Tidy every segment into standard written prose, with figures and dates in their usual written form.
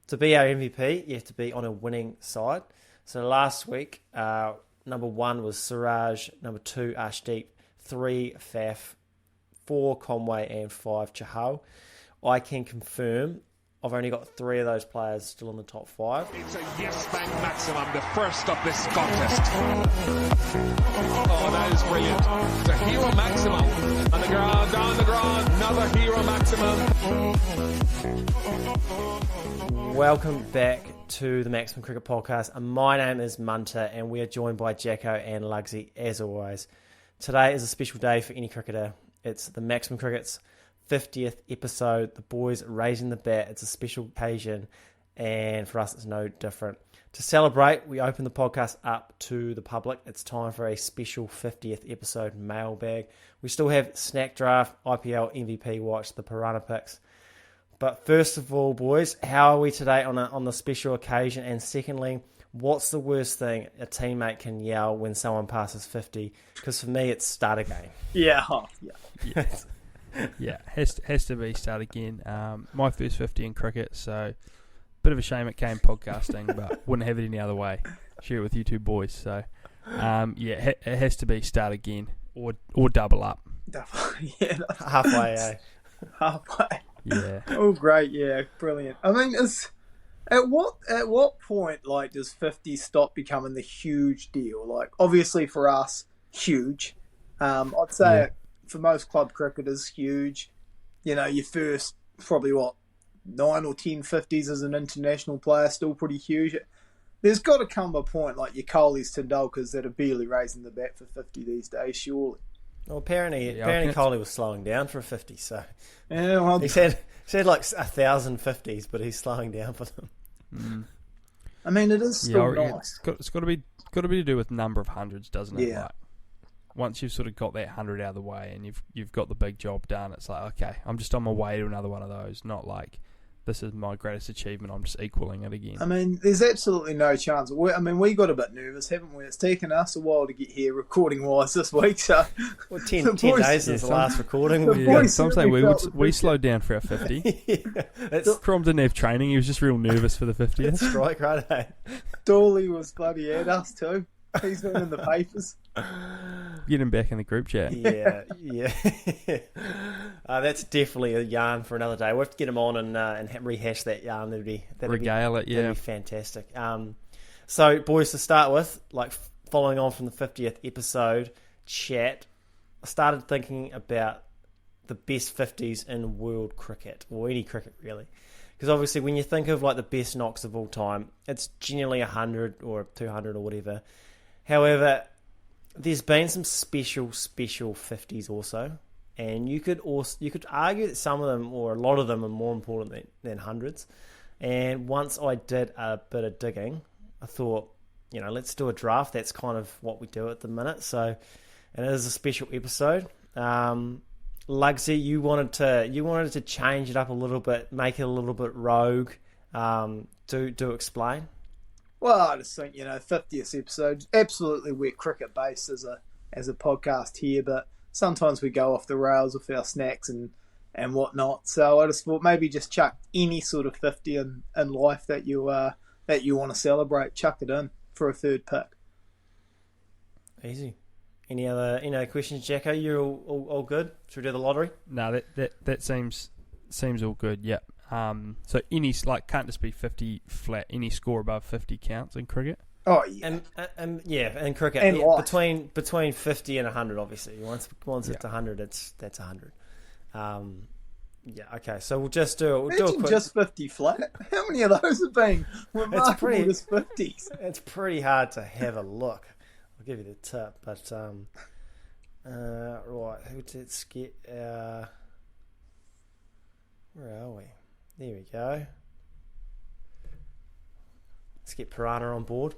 to be our MVP, you have to be on a winning side. So last week, number 1 was Siraj, number 2 Ashdeep, 3 Faf, 4 Conway, and 5 Chahal. I can confirm I've only got 3 of those players still in the top 5. It's a yes bank maximum, the first of this contest. Oh, that is brilliant. It's a hero maximum. On the ground, down the ground, another hero maximum. Welcome back to the Maximum Cricket Podcast. And my name is Munter, and we are joined by Jacko and Lugsy as always. Today is a special day for any cricketer. It's the Maximum Cricket's 50th episode. The boys raising the bat. It's a special occasion, and for us it's no different. To celebrate, we open the podcast up to the public. It's time for a special 50th episode mailbag. We still have Snack Draft, IPL MVP Watch, the PYRANHA Picks. But first of all, boys, how are we today on the special occasion? And secondly, what's the worst thing a teammate can yell when someone passes 50? Because for me, it's start again. Yeah. Yeah, has to be start again. My first 50 in cricket, so bit of a shame it came podcasting, but wouldn't have it any other way. Share it with you two boys. So, it has to be start again or double up. Yeah, Halfway, halfway. Yeah. Oh, great. Yeah, brilliant. I mean, at what point does 50 stop becoming the huge deal? Like, obviously for us, huge. I'd say for most club cricketers, huge. You know, your first probably 9 or 10 50s as an international player, still pretty huge. There's got to come a point like your Kohlis, Tendulkars that are barely raising the bat for 50 these days, surely. Well, apparently Kohli was slowing down for a 50, so yeah, well, he said like 1,000 50s, but he's slowing down for them. Mm. I mean, it is still nice. It's got to be to do with number of hundreds, doesn't it? Yeah. Like, once you've sort of got that 100 out of the way and you've got the big job done, it's like, okay, I'm just on my way to another one of those. Not like this is my greatest achievement. I'm just equaling it again. I mean, there's absolutely no chance. We got a bit nervous, haven't we? It's taken us a while to get here recording-wise this week. So, 10 days since the last recording. Some say we slowed down for our 50. Crom didn't have training. He was just real nervous for the 50th. That's right, eh? Dawley was bloody at us too. He's been in the papers. Get him back in the group chat. Yeah. That's definitely a yarn for another day. We'll have to get him on and rehash that yarn. That'd be fantastic. So, boys, to start with, like following on from the 50th episode chat, I started thinking about the best 50s in world cricket, or any cricket really. Because obviously when you think of like the best knocks of all time, it's generally 100 or 200 or whatever. However, there's been some special 50s also, and you could argue that some of them or a lot of them are more important than hundreds. And once I did a bit of digging, I thought, let's do a draft. That's kind of what we do at the minute. So, and it is a special episode. Lugsy, you wanted to change it up a little bit, make it a little bit rogue. Do explain. Well, I just think 50th episode, absolutely we're cricket based as a podcast here, but sometimes we go off the rails with our snacks and whatnot. So I just thought maybe just chuck any sort of 50 in life that you want to celebrate, chuck it in for a third pick. Easy. Any other questions, Jacko? You're all good? Should we do the lottery? No, that seems all good. Yep. So any can't just be 50 flat. Any score above 50 counts in cricket. Oh yeah, and in cricket, and between 50 and 100, obviously. Once it's 100, that's 100. Okay. So we'll just do a quick. Just 50 flat. How many of those have been remarkable as 50s? It's pretty hard to have a look. I'll give you the tip, but right. Let's get where are we? There we go. Let's get PYRANHA on board.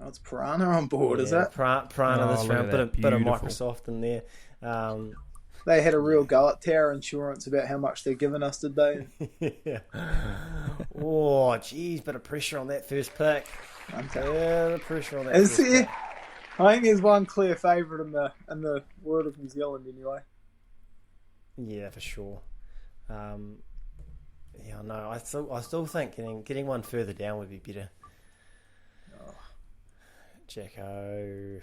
Oh, it's PYRANHA on board, is it? PYRANHA this round. Bit of Microsoft in there. They had a real go at Tower Insurance about how much they're giving us, did they? Yeah. Oh, geez, bit of pressure on that first pick. Okay. Yeah, the pressure on that first pick. I think there's one clear favourite in the world of New Zealand anyway. Yeah, for sure. Yeah, no, I still think getting one further down would be better. Oh. Jacko.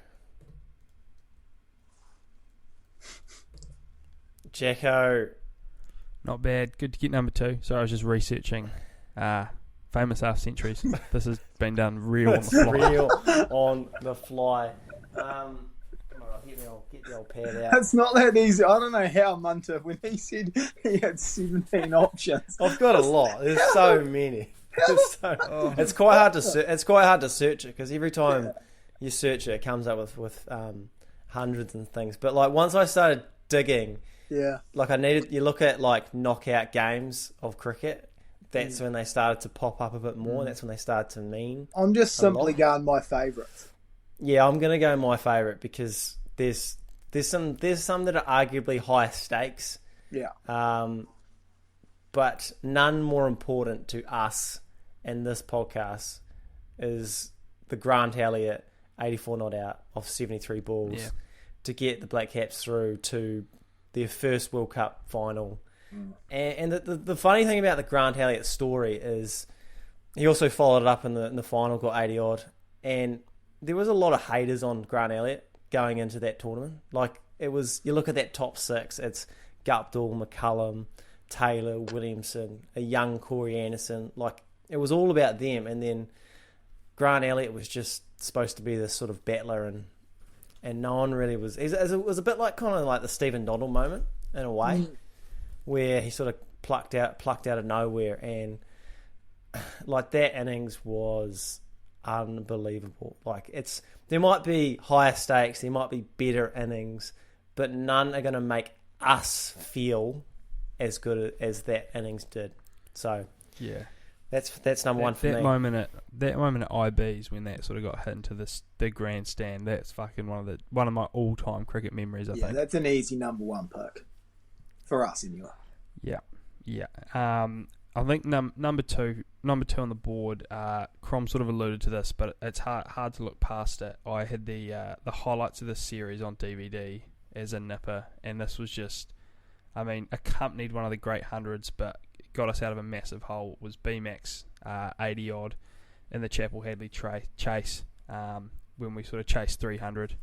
Not bad. Good to get number 2. So I was just researching famous half centuries. This has been done real on the fly. Real on the fly. Get the old pad out. It's not that easy. I don't know how Munter, when he said he had 17 options. I've got a lot. There's so many. It's quite hard to search it because every time you search it, it comes up with hundreds and things. But like once I started digging, like you look at like knockout games of cricket. That's when they started to pop up a bit more. That's when they started to mean. I'm just simply going my favourites. Yeah, I'm gonna go my favourite because there's some that are arguably higher stakes. Yeah. But none more important to us in this podcast is the Grant Elliott 84 not out off 73 balls to get the Blackcaps through to their first World Cup final. And the funny thing about the Grant Elliott story is he also followed it up in the final, got 80 odd, and there was a lot of haters on Grant Elliott going into that tournament. Like it was, you look at that top 6, it's Guptill, McCullum, Taylor, Williamson, a young Corey Anderson. Like it was all about them, and then Grant Elliott was just supposed to be this sort of battler, and no one really was. It was a bit like kind of like the Stephen Donald moment in a way. Where he sort of plucked out of nowhere, and like that innings was unbelievable. Like there might be higher stakes, there might be better innings, but none are going to make us feel as good as that innings did. So yeah, that's number one for me. That moment at IBs when that sort of got hit into the grandstand, that's fucking one of my all time cricket memories. I think. Yeah, that's an easy number 1 pick. For us, anyway. Yeah. I think number two on the board. Crom sort of alluded to this, but it's hard to look past it. I had the highlights of this series on DVD as a nipper, and this was just, accompanied one of the great hundreds, but got us out of a massive hole. Was BMAX 80 odd in the Chapel Hadley chase when we sort of chased 300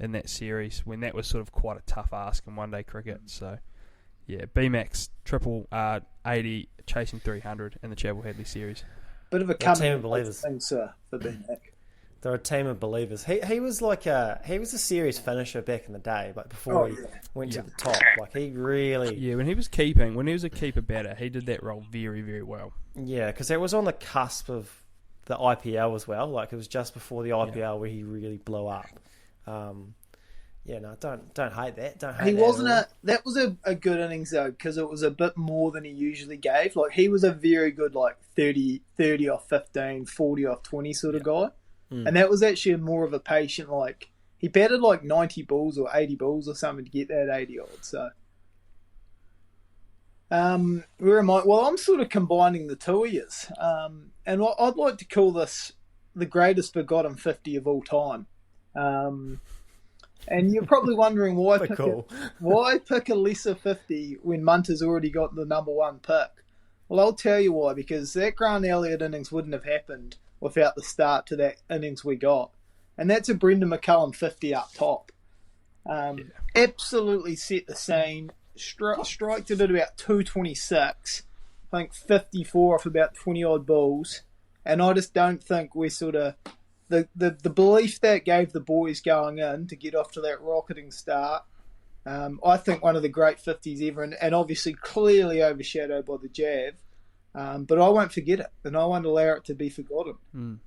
in that series, when that was sort of quite a tough ask in one day cricket. So. Yeah, BMAX triple 80 chasing 300 in the Chapel Hadley series. Bit of a team of believers thing, sir, for BMAX. They're a team of believers. He was like a serious finisher back in the day, like before he went to the top. Like he really when he was a keeper batter, he did that role very, very well. Yeah, because it was on the cusp of the IPL as well. Like it was just before the IPL where he really blew up. Yeah, no, don't hate that. Don't hate he that. That was a good innings though, because it was a bit more than he usually gave. Like he was a very good 30 off 15, 40 off 20 sort of guy. And that was actually more of a patient, he batted 90 balls or 80 balls or something to get that 80 odd. So where am I? Well, I'm sort of combining the two of yous. And I'd like to call this the greatest forgotten 50 of all time. And you're probably wondering why pick a lesser 50 when Munter's already got the number 1 pick. Well, I'll tell you why, because that Grant Elliott innings wouldn't have happened without the start to that innings we got. And that's a Brendan McCullum 50 up top. Absolutely set the scene. Striked it at about 226. I think 54 off about 20 odd balls. And I just don't think we're sort of... The belief that gave the boys going in to get off to that rocketing start, I think one of the great 50s ever, and obviously clearly overshadowed by the Jav, but I won't forget it, and I won't allow it to be forgotten.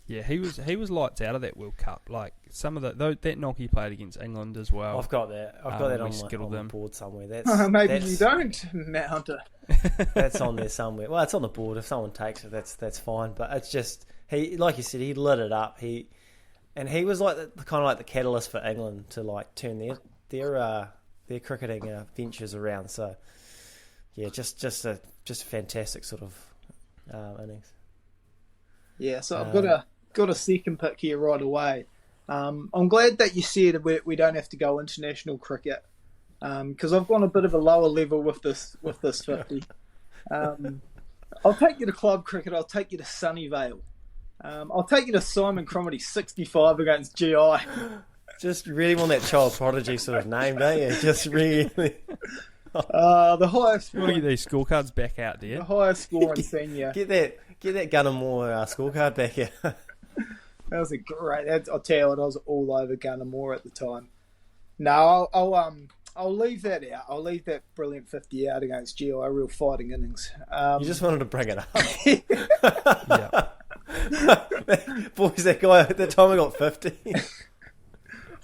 Yeah, he was lights out of that World Cup. Like some of that knock he played against England as well. I've got that. I've got that on the board somewhere. Maybe you don't, Matt Hunter. That's on there somewhere. Well, it's on the board. If someone takes it, that's fine. But it's just like you said, he lit it up. He was like kind of like the catalyst for England to turn their cricketing ventures around. So yeah, just a fantastic sort of innings. Yeah, so I've got a second pick here right away. I'm glad that you said we don't have to go international cricket, because I've gone a bit of a lower level with this 50. I'll take you to club cricket. I'll take you to Sunnyvale. I'll take you to Simon Cromarty 65 against GI. Just really want that child prodigy sort of name, don't you? Just really. The highest. You want to get these scorecards back out, do you? The highest score in senior. Get that Gunnermore scorecard back here. That was a great. I'll tell you what, I was all over Gunnermore at the time. No, I'll leave that out. I'll leave that brilliant 50 out against GI, real fighting innings. You just wanted to bring it up. Yeah. Boys, that guy at the time I got 50.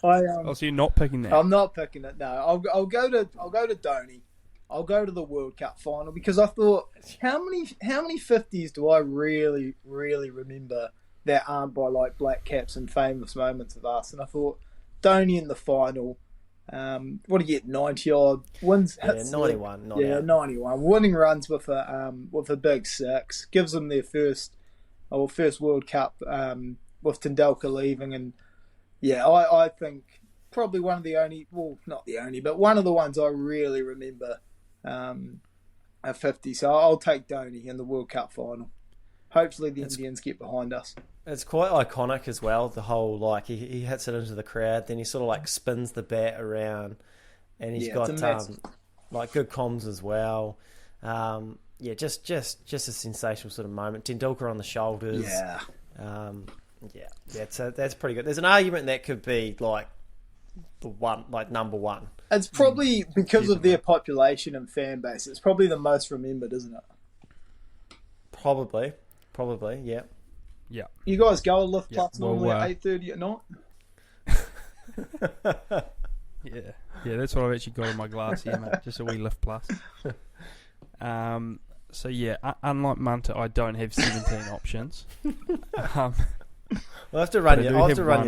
So you're not picking that? I'm not picking it. No, I'll go to Dhoni. I'll go to the World Cup final because I thought, how many 50s do I really remember that aren't by like Blackcaps and famous moments of us? And I thought Dhoni in the final. What do you get? 90 odd wins. Yeah, 91. 91. Winning runs with a big six gives them their first World Cup with Tendulkar leaving, and yeah, I think probably one of the only, well, not the only, but one of the ones I really remember at 50. So I'll take Dhoni in the World Cup final. Hopefully the Indians get behind us. It's quite iconic as well. The whole like he hits it into the crowd, then he sort of like spins the bat around, and he's got like good comms as well. Just a sensational sort of moment. Tendulkar on the shoulders. That's pretty good. There's an argument that could be like the one, like number one. It's probably because of their population and fan base. It's probably the most remembered, isn't it? Probably, yeah. Yeah. You guys go a Lift Plus normally at 8:30 at night? Yeah, that's what I've actually got in my glass here, mate. Just a wee Lift Plus. So yeah, unlike Munter, I don't have 17 options. I'll have to run you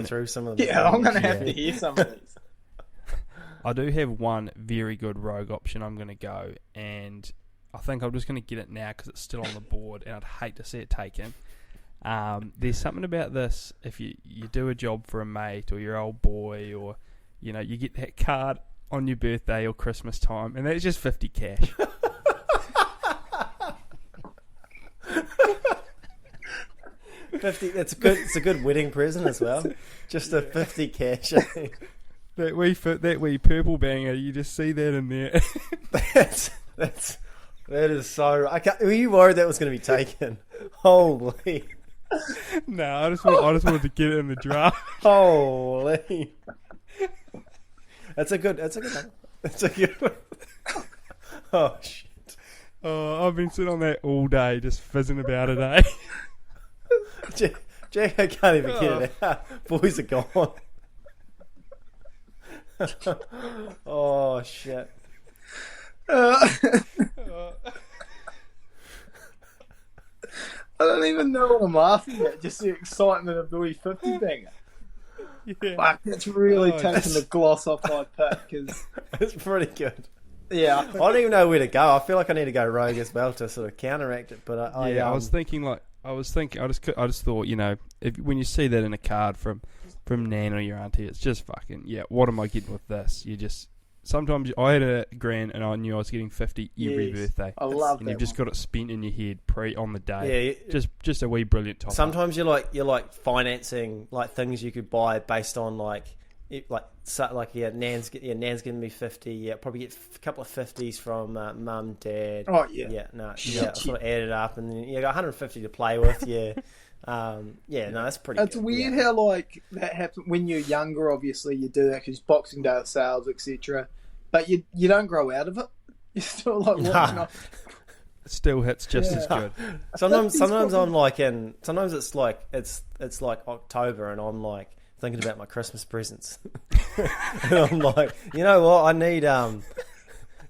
through some of them. Yeah, I'm going to have to hear some of these. I do have one very good rogue option I'm going to go, and I think I'm just going to get it now because it's still on the board, and I'd hate to see it taken. There's something about this, if you do a job for a mate or your old boy, or you know, you get that card on your birthday or Christmas time, and that's just 50 cash. It's a good wedding present as well. Just a 50 cash. That wee purple banger, you just see that in there. that is so. Were you worried that was going to be taken? Holy. No, I just wanted to get it in the draft. Holy. That's a good one. Oh shit. Oh, I've been sitting on that all day, just fizzing about it, eh? Jacko can't even get it out. Boys are gone. Oh shit. I don't even know what I'm laughing at. Just the excitement of the wee 50 banger. Yeah. Fuck, that's really taking the gloss off my pick. Cause, it's pretty good. Yeah, I don't even know where to go. I feel like I need to go rogue as well to sort of counteract it. But I just thought, you know, when you see that in a card from Nan or your auntie, it's just fucking, yeah, what am I getting with this? You just, sometimes I had a grand and I knew I was getting 50 every birthday. I love that. And you've just got it spent in your head on the day. Yeah, just a wee brilliant top. Sometimes you're like financing like things you could buy based on Nan's giving me 50. Yeah, probably get a couple of 50s from mum, dad. Oh yeah, sort of add it up, and then you got 150 to play with. Yeah, that's pretty. It's weird how like that happens when you're younger. Obviously, you do that because Boxing Day sales, etc. But you don't grow out of it. You're still like watching off. It still hits just as good. Sometimes I'm like sometimes it's like October and I'm like thinking about my Christmas presents. And I'm like, you know what? I need I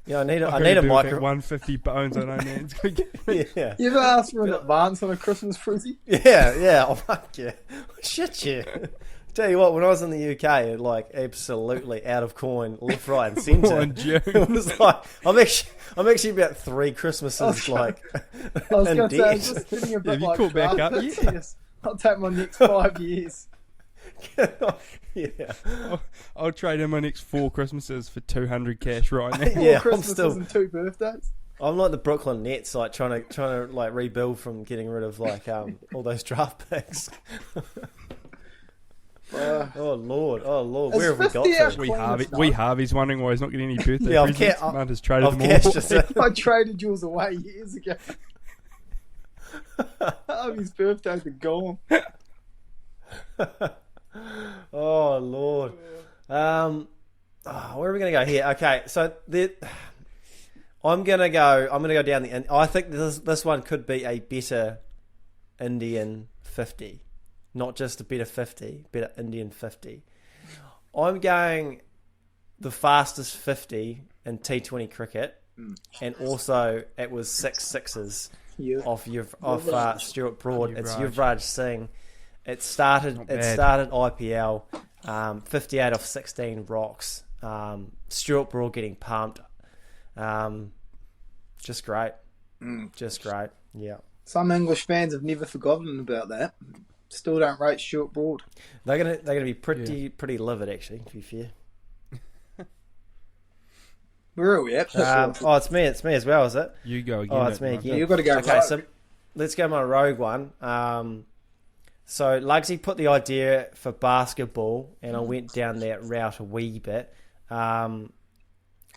need a micro 150 bones. I know Nan's gonna get me. Yeah. You ever asked for an advance on a Christmas present? Yeah. Oh fuck yeah. Shit yeah. Tell you what, when I was in the UK, like absolutely out of coin, left, right, and centre. It was like I'm actually about 3 Christmases like. I was going to say, I was just getting a bit have like you caught back up yet? Yes. I'll take my next 5 years. Yeah, I'll trade in my next 4 Christmases for 200 cash right now. Four Christmases and 2 birthdays. I'm like the Brooklyn Nets, like trying to like rebuild from getting rid of like all those draft picks. Oh Lord! Where have we got to? Harvey's wondering why he's not getting any birthday Yeah, presents. Munter's traded them all. I traded yours away years ago. Harvey's birthdays are gone. Oh Lord! Where are we going to go here? Okay, so I'm going to go down the. I think this one could be a better Indian 50. Not just a better 50, better Indian 50. I'm going the fastest 50 in T20 cricket, and also it was 6 sixes off Stuart Broad. It's Yuvraj Singh. It started IPL, 58 off 16 rocks. Stuart Broad getting pumped. Just great. Just great. Yeah. Some English fans have never forgotten about that. Still don't rate Stuart Broad. They're gonna be pretty livid, actually, to be fair. Where are we at? It's me as well, is it? You go again. Oh, it's me again. You've got to go. Okay, so let's go my rogue one. So Lugsy put the idea for basketball, and I went down that route a wee bit. I'm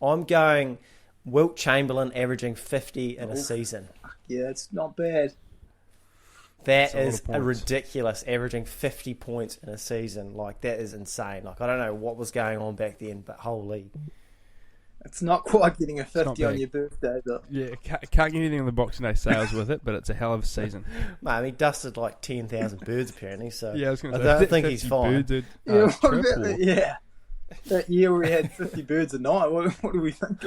going Wilt Chamberlain averaging 50 in a season. Yeah, it's not bad. That is a ridiculous, averaging 50 points in a season. Like, that is insane. Like, I don't know what was going on back then, but holy. It's not quite getting a 50 on your birthday, though. Yeah, can't get anything on the Boxing Day sales with it, but it's a hell of a season. Man, he dusted like 10,000 birds, apparently, so yeah, I was going to say, I think he's fine. Birds yeah, that year we had 50 birds a night. What do we think?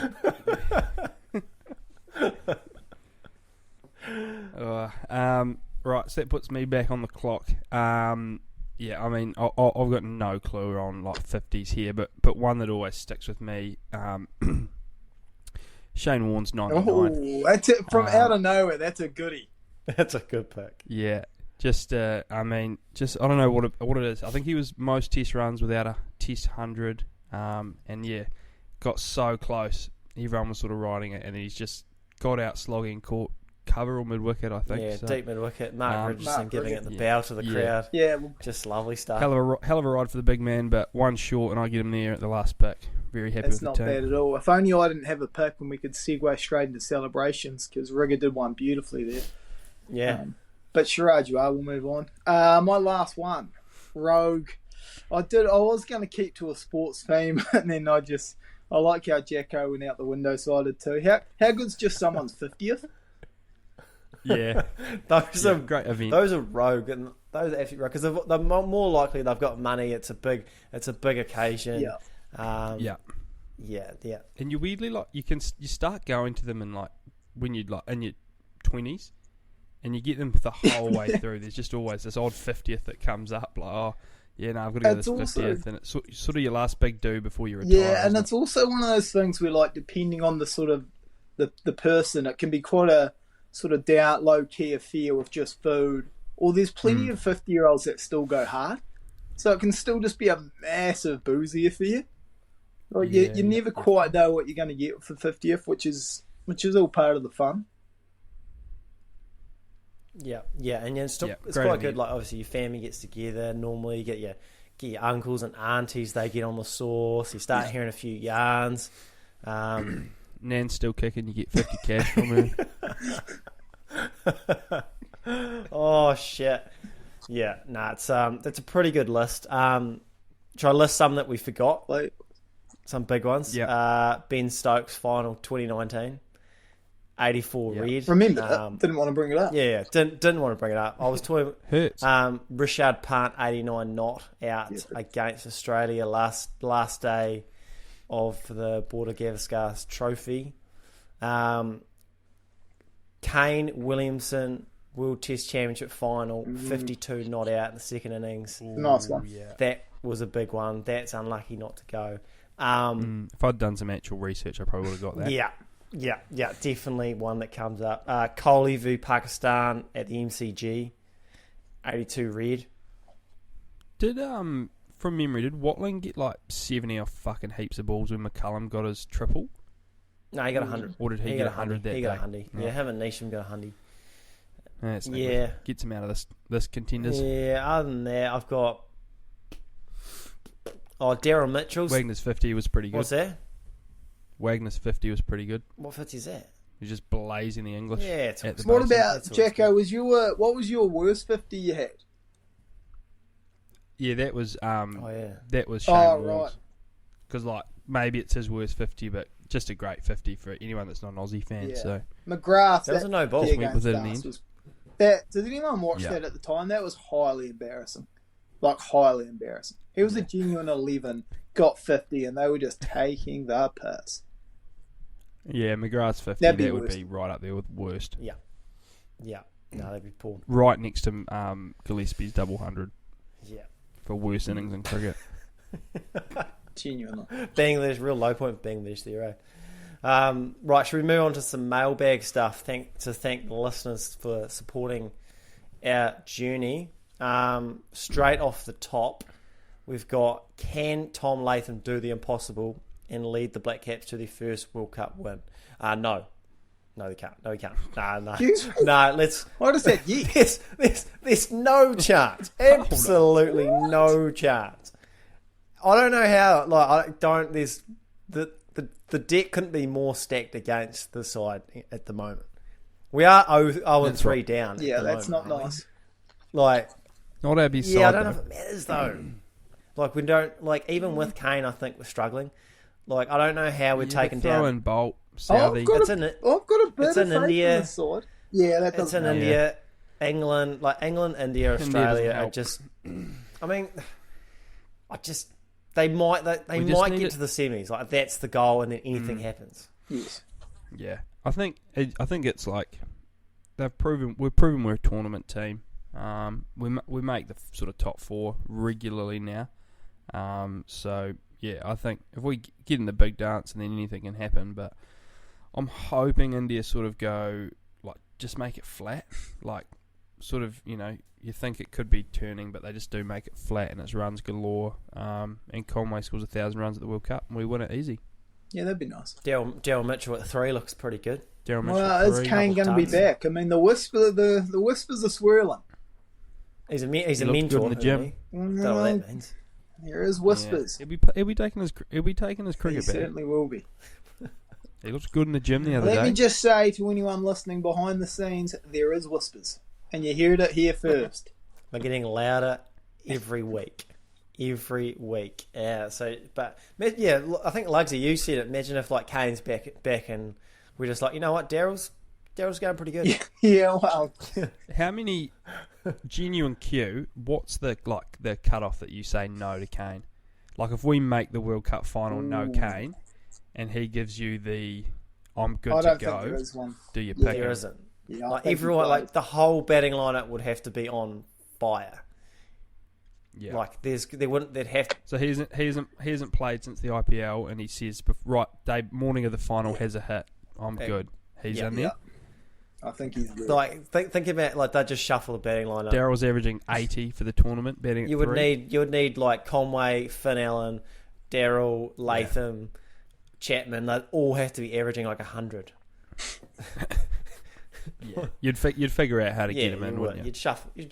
Right, so that puts me back on the clock. Yeah, I mean, I've got no clue on like 50s here, but one that always sticks with me, Shane Warne's 99. Oh, that's it from out of nowhere. That's a goodie. That's a good pick. Yeah, I don't know what it is. I think he was most test runs without a test 100, and yeah, got so close. Everyone was sort of riding it, and he's just got out slogging, caught cover or mid-wicket, I think. Yeah, so. Deep mid-wicket. Mark Richardson giving it the bow to the crowd. Yeah. Just lovely stuff. Hell of a ride for the big man, but one short, and I get him there at the last pick. Very happy with the team. It's not bad at all. If only I didn't have a pick and we could segue straight into celebrations, because Rigger did one beautifully there. Yeah. But Sharad, we'll move on. My last one, Rogue. I was going to keep to a sports theme, and then I like how Jacko went out the window, so I did too. How good's just someone's 50th? Yeah, those are great event. Those are rogue, and those are absolutely rogue because they're more likely they've got money. It's a big occasion. Yeah. Yeah. And you weirdly you start going to them in like when you'd like in your 20s, and you get them the whole way through. There's just always this odd 50th that comes up. Like, oh yeah, no, I've got to go to this 50th, and it's sort of your last big do before you retire. Yeah, and it's also one of those things where, like, depending on the sort of the person, it can be quite a sort of down, low-key affair with just food. Or there's plenty of 50-year-olds that still go hard. So it can still just be a massive boozy affair. Like, you never quite know what you're going to get for 50th, which is all part of the fun. Yeah, and it's quite good. Like, obviously, your family gets together. Normally, you get your uncles and aunties. They get on the sauce. You start hearing a few yarns. Nan's still kicking. You get 50 cash from her. Oh shit! Yeah, it's that's a pretty good list. Try to list some that we forgot. Some big ones. Yeah. Ben Stokes final 2019. 84 red. Remember that. Didn't want to bring it up. Yeah, didn't want to bring it up. I was talking. Hurts. Rishad Pant 89 not out against Australia last day of the Border Gavaskar Trophy. Kane Williamson World Test Championship final 52 not out in the second innings. Nice one. Yeah. That was a big one. That's unlucky not to go. If I'd done some actual research, I probably would have got that. Yeah, definitely one that comes up. Kohli v Pakistan at the MCG, 82 red. Did from memory, did Watling get like 70 off fucking heaps of balls when McCullum got his triple? No, he got 100. Or did he get 100 that day? He got 100. Yeah, him and Neesham got 100. That's gets him out of this contenders. Yeah, other than that, I've got Daryl Mitchell's. Wagner's 50 was pretty good. What's that? Wagner's 50 was pretty good. What 50 is that? He's just blazing the English. Yeah, what about Jacko? What was your worst 50 you had? Yeah, that was that was Shane Right. Warne's. Because maybe it's his worst 50, but just a great 50 for anyone that's not an Aussie fan. Yeah. So McGrath, that was a no ball. Did anyone watch that at the time? That was highly embarrassing. Highly embarrassing. He was a genuine 11, got 50, and they were just taking the piss. yeah, McGrath's 50 would be right up there with worst. Yeah. No, they'd be poor. Right next to Gillespie's double 100. Yeah. For worst innings in cricket. Genuinely. Bangladesh, real low point for Bangladesh there, eh? Right, should we move on to some mailbag stuff? Thank the listeners for supporting our journey. Straight off the top, we've got, can Tom Latham do the impossible and lead the Blackcaps to their first World Cup win? No. No, they can't. No, he can't. No. No, let's... I just said yes. There's no chance. Absolutely no chance. I don't know how. There's the deck couldn't be more stacked against the side at the moment. We are 0-3 down. Yeah, that's not nice. Not our best side. Yeah, I don't know if it matters though. We don't even with Kane. I think we're struggling. I don't know how we're taking down. Throw in Bolt, Southey. I've got a bit of faith in this side. Yeah, that it's in India, England, India, Australia. They might get to the semis. That's the goal, and then anything happens. Yes. Yeah, I think it's they've proven we're a tournament team. We make the sort of top 4 regularly now. So yeah, I think if we get in the big dance, and then anything can happen. But I'm hoping India sort of go just make it flat, you think it could be turning, but they just do make it flat, and it's runs galore. And Conway scores 1,000 runs at the World Cup, and we win it easy. Yeah, that'd be nice. Daryl Mitchell at 3 looks pretty good. Is Kane going to be back? I mean, the whispers are swirling. He's a mentor in the gym. Don't know what that means. There is whispers. Yeah. He'll be taking his cricket back. He certainly will be. He looks good in the gym the other day. Let me just say to anyone listening behind the scenes, there is whispers. And you heard it here first. We're getting louder every week. Yeah. But I think Lugsy, you said it. Imagine if Kane's back, and we're just you know what, Daryl's going pretty good. Yeah. Well, how many genuine Q? What's the cutoff that you say no to Kane? If we make the World Cup final, no Kane, and he gives you the I'm good to go. Think there is one. Do you pick him? There isn't. Yeah, everyone, the whole batting lineup would have to be on fire. Yeah, they wouldn't. They'd have. So he hasn't played since the IPL, and he says day morning of the final has a hit. I'm good. He's in there. I think he's good. Think about they just shuffle the batting lineup. Daryl's averaging 80 for the tournament. Batting. You would need Conway, Finn Allen, Daryl, Latham, Chapman. They all have to be averaging 100. Yeah, you'd figure out how to get him in, wouldn't you? You'd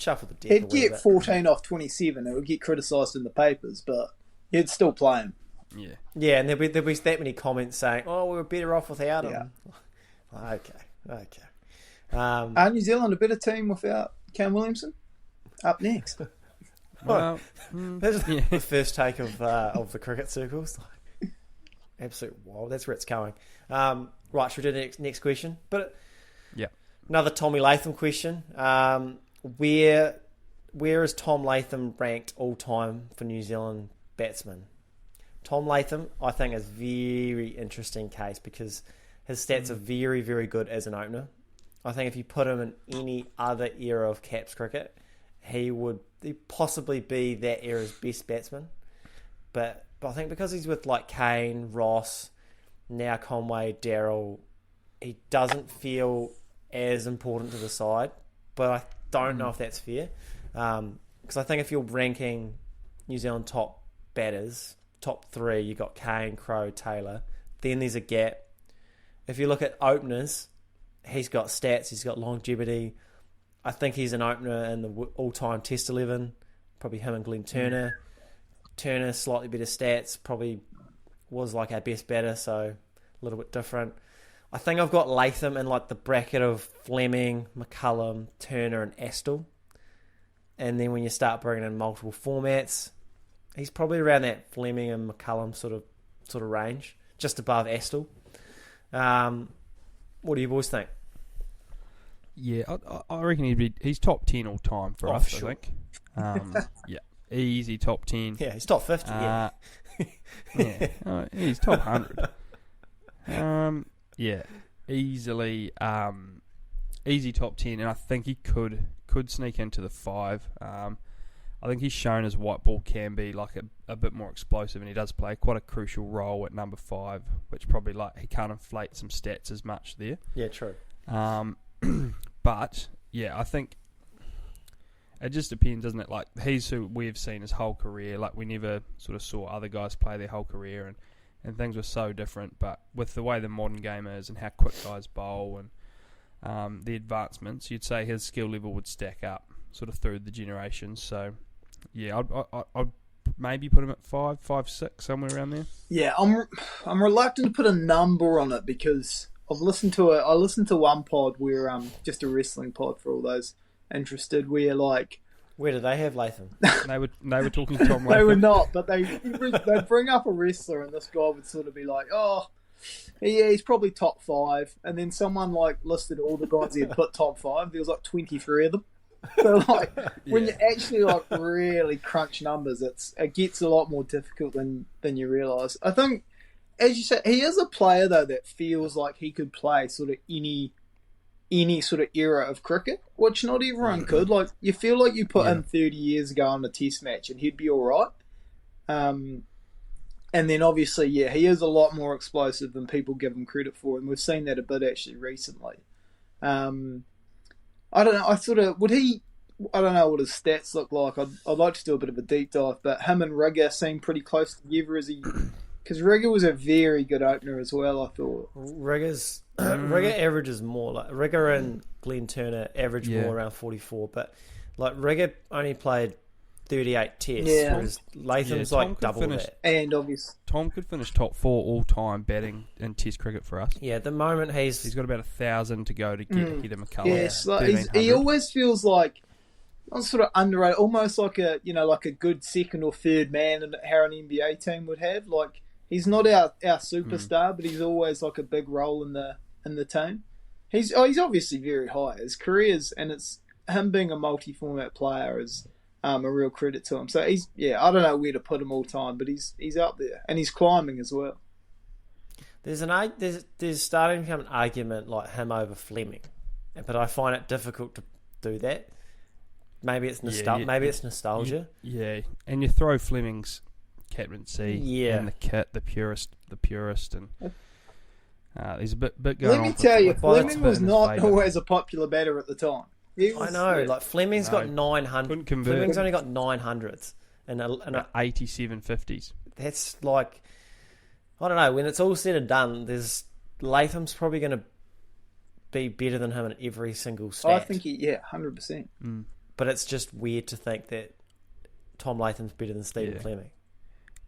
shuffle the deck. He'd get 14 off 27. It would get criticised in the papers, but you'd still play him. Yeah, and there'd be that many comments saying, "Oh, we were better off without him." Okay. Are New Zealand a better team without Cam Williamson? Up next. Well, that's the first take of the cricket circles. Absolute wild. That's where it's going. Right, should we do the next question? But another Tommy Latham question. Where is Tom Latham ranked all time for New Zealand batsmen? Tom Latham, I think, is a very interesting case because his stats are very, very good as an opener. I think if you put him in any other era of Caps cricket, he'd possibly be that era's best batsman. But I think because he's with Kane, Ross, now Conway, Daryl, he doesn't feel as important to the side. But I don't know if that's fair. Because I think if you're ranking New Zealand top batters, top 3, you got Kane, Crowe, Taylor. Then there's a gap. if you look at openers, he's got stats, he's got longevity. I think he's an opener in the all-time Test 11. Probably him and Glenn Turner. Turner, slightly better stats, probably was like our best batter, so a little bit different. I think I've got Latham in like the bracket of Fleming, McCullum, Turner and Astle. And then when you start bringing in multiple formats, he's probably around that Fleming and McCullum sort of range, just above Astle. What do you boys think? Yeah, I reckon he's top 10 all time for us, sure. I think. Yeah, easy top 10. Yeah, he's top 50, yeah. He's top 100. Yeah, easily easy top 10, and I think he could sneak into the 5. I think he's shown his white ball can be like a bit more explosive, and he does play quite a crucial role at number 5, which probably like he can't inflate some stats as much there. Yeah, true. But yeah, I think it just depends, doesn't it? Like he's who we've seen his whole career. Like we never sort of saw other guys play their whole career, and things were so different. But with the way the modern game is and how quick guys bowl and the advancements, you'd say his skill level would stack up sort of through the generations. So yeah, I'd maybe put him at 5, 6, somewhere around there. Yeah, I'm reluctant to put a number on it because I listened to one pod where just a wrestling pod for all those interested, where like where do they have Latham? they were talking to Tom Latham. They were not, but they'd bring up a wrestler and this guy would sort of be like, oh yeah, he's probably top 5, and then someone like listed all the guys he had put top 5. There was like 23 of them. So like when you actually like really crunch numbers, it gets a lot more difficult than you realise. I think, as you said, he is a player though that feels like he could play sort of any sort of era of cricket, which not everyone could. Like you feel like you put him 30 years ago on a Test match and he'd be all right. And then obviously, he is a lot more explosive than people give him credit for, and we've seen that a bit actually recently. I don't know. I don't know what his stats look like. I'd like to do a bit of a deep dive, but him and Rigger seem pretty close together because Rigger was a very good opener as well, I thought. Rigger averages more. Like Rigger and Glenn Turner average more around 44, but like Rigger only played 38 tests, whereas Latham's like double that. And obviously, Tom could finish top 4 all time batting in Test cricket for us. Yeah, at the moment he's got about 1,000 to go to get ahead of McCullum. Yes, like he always feels like sort of underrated, almost like a good second or third man in how an NBA team would have. Like he's not our superstar, but he's always like a big role in the team. He's obviously very high. His career's, and it's him being a multi-format player is a real credit to him. So I don't know where to put him all time, but he's up there and he's climbing as well. There's starting to become an argument like him over Fleming, but I find it difficult to do that. Maybe it's nostalgia. Yeah, and you throw Fleming's captaincy in the kit, the purest, and there's a bit going on. Let me tell you, Fleming was not always a popular batter at the time. I know, like Fleming's got 900. Fleming's only got 900s and 87 50s. That's like, I don't know. When it's all said and done, Latham's probably going to be better than him in every single stat. I think 100%. But it's just weird to think that Tom Latham's better than Stephen Fleming.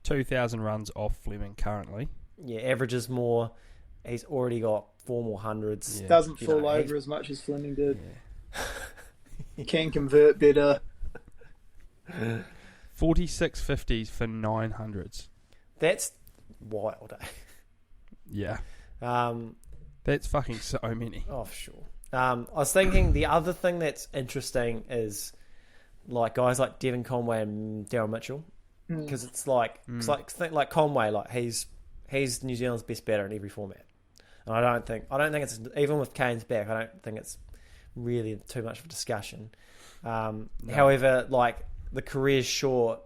2,000 runs off Fleming currently. Yeah, averages more. He's already got 4 more hundreds. Yeah. Doesn't fall over as much as Fleming did. Yeah. He can convert better. 46 50s for 900s. That's wild, eh? Yeah. That's fucking so many. Oh, sure. I was thinking the other thing that's interesting is like guys like Devon Conway and Daryl Mitchell, because it's like think like Conway, like he's New Zealand's best batter in every format, and I don't think it's, even with Kane's back, I don't think it's really too much of a discussion. No. However, like the career's short,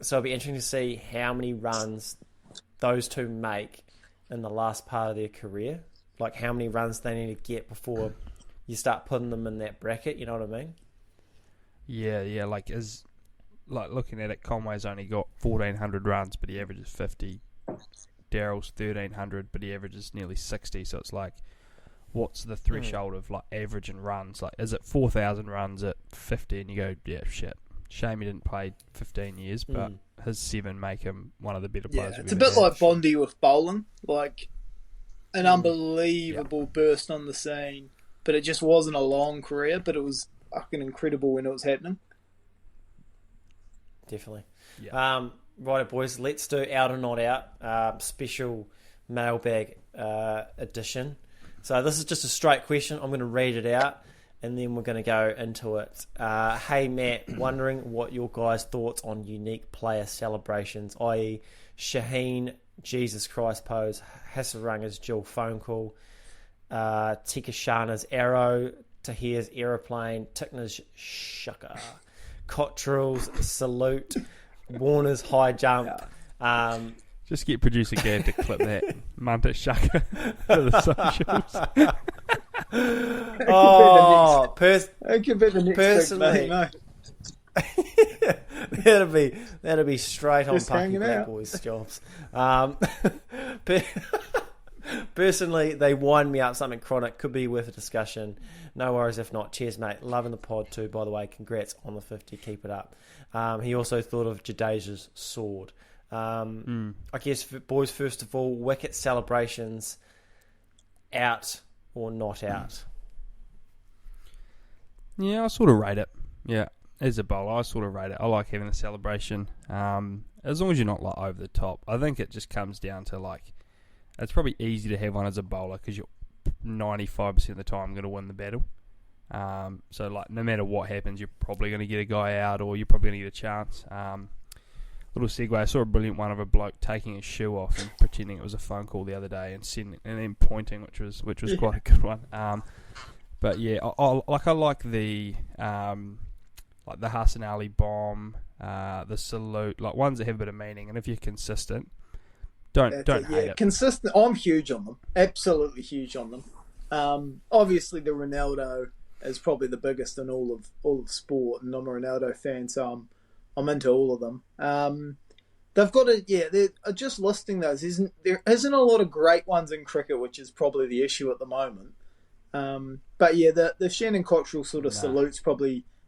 so it'll be interesting to see how many runs those two make in the last part of their career. Like how many runs they need to get before you start putting them in that bracket. You know what I mean? Yeah. Like looking at it, Conway's only got 1,400 runs, but he averages 50 Daryl's 1,300, but he averages nearly 60. So it's like, what's the threshold of like average and runs? Like, is it 4,000 runs at 50? And you go, yeah, shit. Shame he didn't play 15 years, but his 7 make him one of the better players. Yeah, it's a bit like Bondi with bowling, like an unbelievable burst on the scene, but it just wasn't a long career, but it was fucking incredible when it was happening. Definitely. Yeah. Right, boys, let's do out or not out, special mailbag edition. So this is just a straight question. I'm going to read it out, and then we're going to go into it. Hey, Matt, wondering what your guys' thoughts on unique player celebrations, i.e. Shaheen, Jesus Christ pose, Hasaranga's dual phone call, Tikashana's arrow, Tahir's aeroplane, Tickner's shaka, Cottrell's salute, Warner's high jump. Just get producer Gav to clip that Munter shaka for the socials. That could be the next personally, that'll be straight on Pucky Black Boys jobs. Personally, they wind me up something chronic. Could be worth a discussion. No worries if not. Cheers, mate. Loving the pod too, by the way. Congrats on the 50. Keep it up. He also thought of Jadeja's sword. I guess, boys, first of all, wicket celebrations, out or not out? Yeah, I sort of rate it. Yeah, as a bowler, I sort of rate it. I like having the celebration, as long as you're not like over the top. I think it just comes down to like, it's probably easy to have one as a bowler because you're 95% of the time going to win the battle. So like, no matter what happens, you're probably going to get a guy out, or you're probably going to get a chance. Little segue, I saw a brilliant one of a bloke taking his shoe off and pretending it was a phone call the other day and then pointing, which was quite a good one. But yeah, I like the like the Hassan Ali bomb, the salute, like ones that have a bit of meaning. And if you're consistent, don't hate it. Consistent. I'm huge on them. Absolutely huge on them. Obviously, the Ronaldo is probably the biggest in all of sport, and I'm a Ronaldo fan, so I'm into all of them. They've got they're just listing those. There isn't a lot of great ones in cricket, which is probably the issue at the moment. But yeah, the Shannon Cottrell sort of salute's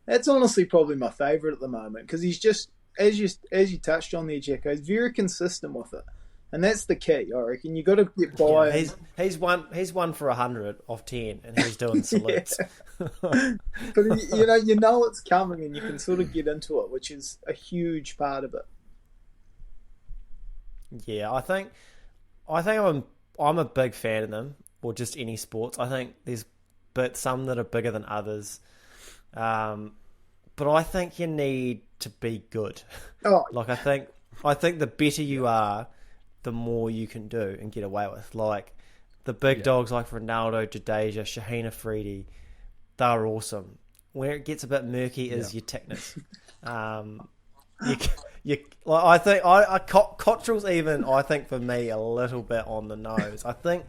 that's honestly probably my favourite at the moment, because he's just, as you touched on there, Jacko, he's very consistent with it. And that's the key, I reckon. You got to get by. Yeah, he's one for 100 off 10, and he's doing salutes. But you know it's coming, and you can sort of get into it, which is a huge part of it. Yeah, I think I'm a big fan of them, or just any sports. I think there's some that are bigger than others, but I think you need to be good. Like I think the better you are, the more you can do and get away with. Like the big dogs like Ronaldo, Jadeja, Shaheen Afridi, they're awesome. Where it gets a bit murky is your tickness. I think Cottrell's even, I think for me, a little bit on the nose. I think,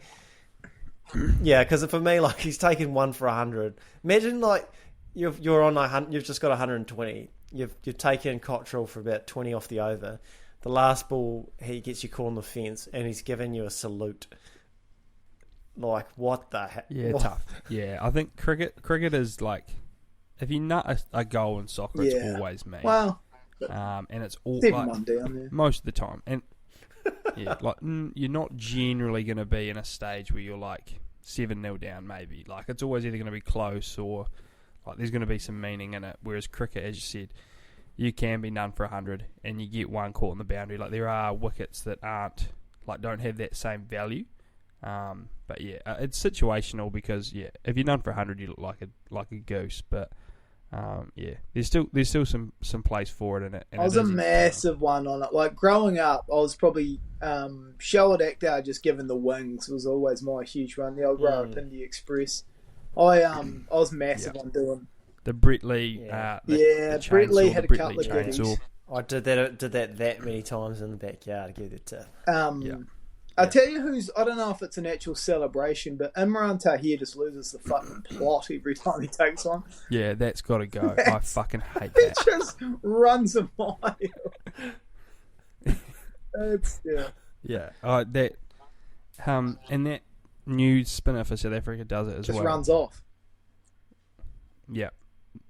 because for me, like he's taken 1 for 100. Imagine like you're on you've just got 120. You've taken Cottrell for about 20 off the over. The last ball, he gets you caught on the fence, and he's giving you a salute. Like, what the heck? Yeah, tough. Yeah, I think cricket is like, if you nut a goal in soccer, it's always me. Well, and it's all like, most of the time. And like you're not generally going to be in a stage where you're like 7-0 down, maybe. Like, it's always either going to be close or like there's going to be some meaning in it. Whereas cricket, as you said, you can be none for 100 and you get one caught in the boundary. Like, there are wickets that don't have that same value. But yeah, it's situational because if you're none for 100, you look like a goose. But there's still some place for it in it. I was a massive one on it. Like growing up, I was probably Sherwood Akhtar just given the wings was always my huge one. The old row up in the Express. I was massive on doing. The Brett Lee, Brett Lee had a couple of goodies. I did that many times in the backyard. Give it to. I tell you I don't know if it's an actual celebration, but Imran Tahir just loses the fucking plot every time he takes one. Yeah, that's got to go. I fucking hate that. It just runs a mile. Yeah. That and that new spinner for South Africa does it as Just well. runs off. Yeah.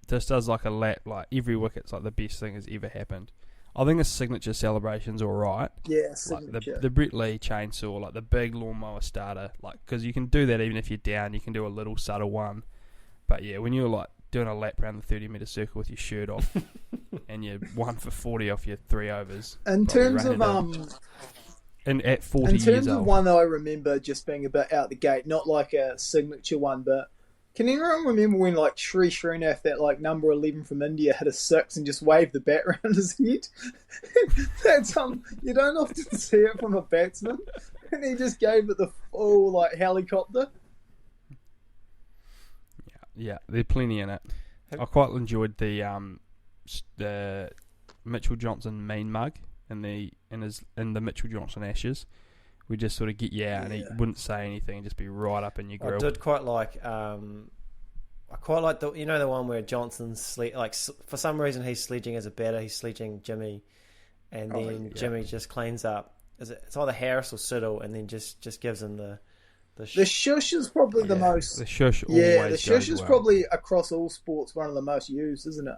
Just does like a lap, like every wicket's like the best thing has ever happened. I think the signature celebration's all right. Yeah, signature. Like the Brett Lee chainsaw, like the big lawnmower starter, like because you can do that even if you're down. You can do a little subtle one, but yeah, when you're like doing a lap around the 30-metre circle with your shirt off, and you're 1 for 40 off your 3 overs. In terms of and at 40 years old. In terms of one that I remember just being a bit out the gate, not like a signature one, but. Can anyone remember when like Sri Srinath, that like number 11 from India, hit a 6 and just waved the bat around his head? That's you don't often see it from a batsman, and he just gave it the full like helicopter. Yeah, there's plenty in it. I quite enjoyed the Mitchell Johnson mean mug in the Mitchell Johnson Ashes. We just sort of get you out, and he wouldn't say anything and just be right up in your grill. I did quite like. I quite like the the one where Johnson's for some reason he's sledging as a batter. He's sledging Jimmy, and then Jimmy just cleans up. It's either Harris or Siddle, and then just gives him the shush is probably the most. The shush. Yeah, the shush is probably across all sports one of the most used, isn't it?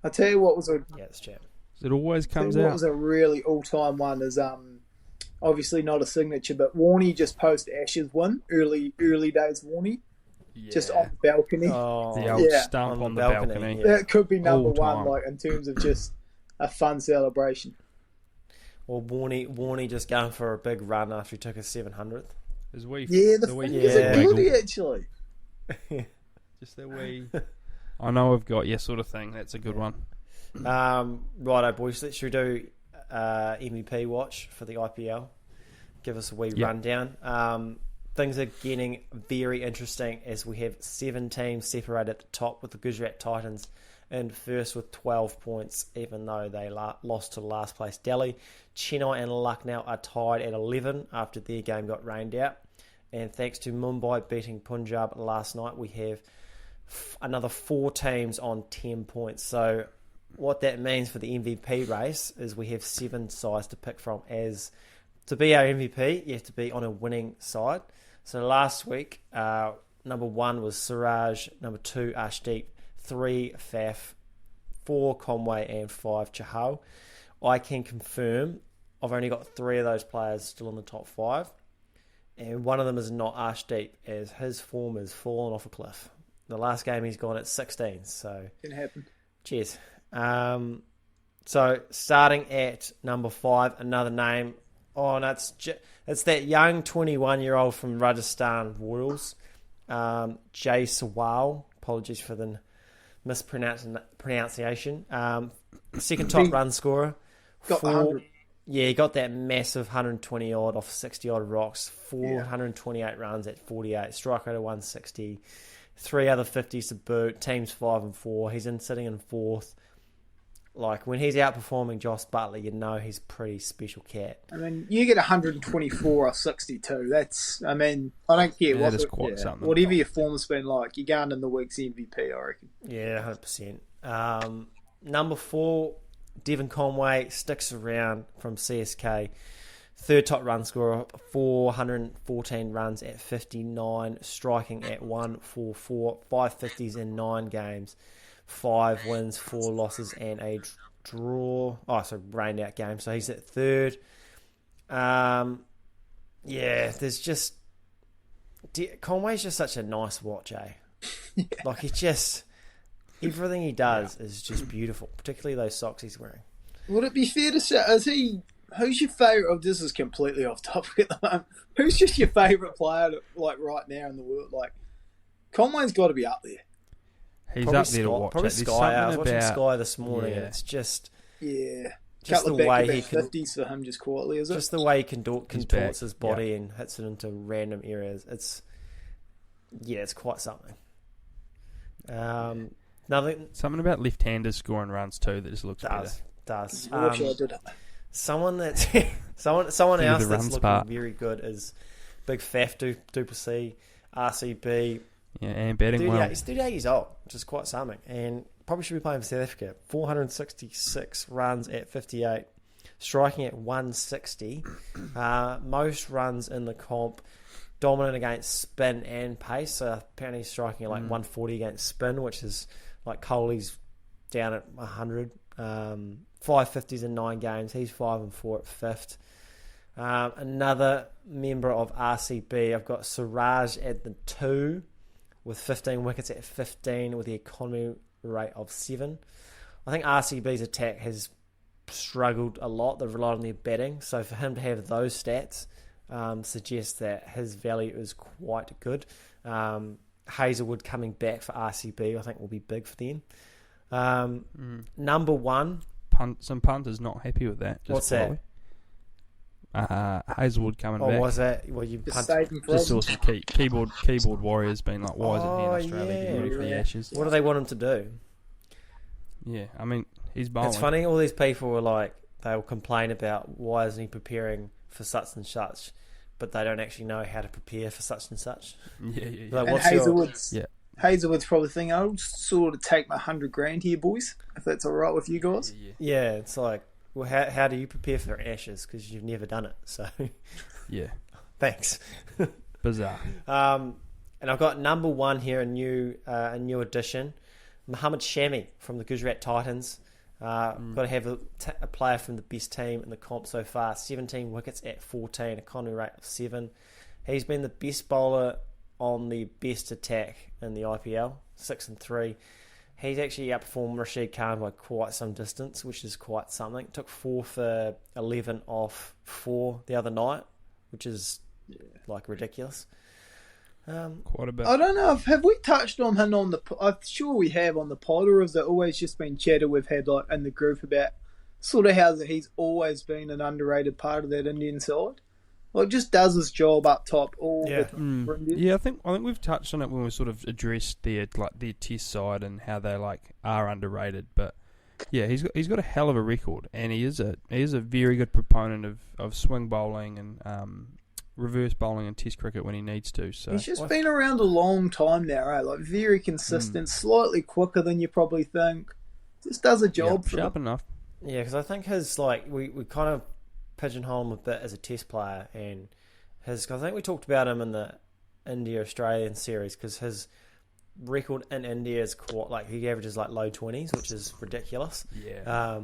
I tell you what was a it's champ. It always comes out. What was a really all-time one is obviously not a signature, but Warney just post Ashes win, early days Warney, just on the balcony. The old stump on the balcony. Yeah. That could be number one, like in terms of just a fun celebration. Or Warney just going for a big run after he took his 700th. The fingers are good actually. Just that wee. I know I've got sort of thing. That's a good one. Righto, boys. Should we do MVP watch for the IPL? Give us a wee rundown. Things are getting very interesting as we have 7 teams separated at the top, with the Gujarat Titans in first with 12 points, even though they lost to last place Delhi. Chennai and Lucknow are tied at 11 after their game got rained out. And thanks to Mumbai beating Punjab last night, we have another 4 teams on 10 points. So what that means for the MVP race is we have 7 sides to pick from. As to be our MVP, you have to be on a winning side. So last week, number 1 was Siraj, number 2 Ashdeep, 3 Faf, 4 Conway, and 5 Chahal. I can confirm I've only got 3 of those players still in the top 5, and one of them is not Ashdeep, as his form has fallen off a cliff. The last game he's gone at 16, so can happen. Cheers. So starting at number 5, another name. Oh, no, it's that young 21-year-old from Rajasthan Royals, Jay Sawal. Apologies for the mispronunciation. Second top run scorer. Got 100. Yeah, he got that massive 120 odd off 60 odd rocks. 428 runs at 48. Strike rate of 160. 3 other 50s to boot. Teams 5 and 4. He's sitting in 4th. Like, when he's outperforming Joss Buttler, you know he's a pretty special cat. I mean, you get 124 or 62. That's, I mean, I don't care what something. Whatever your form's been like, you're going in the week's MVP, I reckon. Yeah, 100%. Number 4, Devon Conway sticks around from CSK. Third top run scorer, 414 runs at 59, striking at 144, 5 50s in 9 games. 5 wins, 4 losses, and a draw. Oh, so rained out game. So he's at 3rd. There's just Conway's just such a nice watch, eh? Yeah. Like everything he does is just beautiful, particularly those socks he's wearing. Would it be fair to say, who's your favourite? Oh, this is completely off topic at the moment. Who's just your favourite player, like right now in the world? Like Conway's got to be up there. He's probably up there to watch. Probably Sky. I was watching Sky this morning, and it's just just the way he can 50s for him, just quietly, is it? Just the way he contorts his body and hits it into random areas. It's quite something. Something about left-handers scoring runs too that just looks better. Does. I wish I did it. Someone else that's looking very good is Big Faf Duplessis, RCB. Yeah, and batting well. He's 38 years old, which is quite something, and probably should be playing for South Africa. 466 runs at 58, striking at 160. Most runs in the comp, dominant against spin and pace. So apparently he's striking at like 140 against spin, which is like Coley's down at 100. 550s in 9 games. He's 5-4 at fifth. Another member of RCB, I've got Siraj at the 2 with 15 wickets at 15 with the economy rate of 7. I think RCB's attack has struggled a lot. They've relied on their batting. So for him to have those stats suggests that his value is quite good. Hazelwood coming back for RCB I think will be big for them. Number 1. Some punters not happy with that. What's that? Hazelwood coming back. Oh, was that? Well, you Just saw some keyboard warriors being like, why isn't he in Australia getting ready for the Ashes? What do they want him to do? Yeah, I mean, he's bowling. It's funny, all these people were like, they'll complain about why isn't he preparing for such and such, but they don't actually know how to prepare for such and such. Yeah. Like, And Hazelwood's probably thinking, I'll sort of take my $100,000 here, boys, if that's all right with you guys. Yeah, it's like, well, how do you prepare for Ashes? Because you've never done it, so yeah. Thanks. Bizarre. And I've got number 1 here, a new addition, Mohammad Shami from the Gujarat Titans. Got to have a player from the best team in the comp so far. 17 wickets at 14, economy rate of 7. He's been the best bowler on the best attack in the IPL, 6-3. He's actually outperformed Rashid Khan by quite some distance, which is quite something. Took 4 for 11 off 4 the other night, which is like ridiculous. Quite a bit. I don't know. Have we touched on him on the? I'm sure we have on the pod, or has it always just been chatter we've had like in the group about sort of how he's always been an underrated part of that Indian side? Like, just does his job up top all the time for India. Yeah, I think we've touched on it when we sort of addressed their test side and how they are underrated. But yeah, he's got a hell of a record, and he is a very good proponent of swing bowling and reverse bowling and test cricket when he needs to. So he's just been around a long time now, eh? Like, very consistent, slightly quicker than you probably think. Just does a job for sharp them. enough. Yeah, because I think his we kind of pigeonhole him a bit as a test player, and I think we talked about him in the India-Australian series because his record in India is quite he averages low 20s, which is ridiculous. Yeah.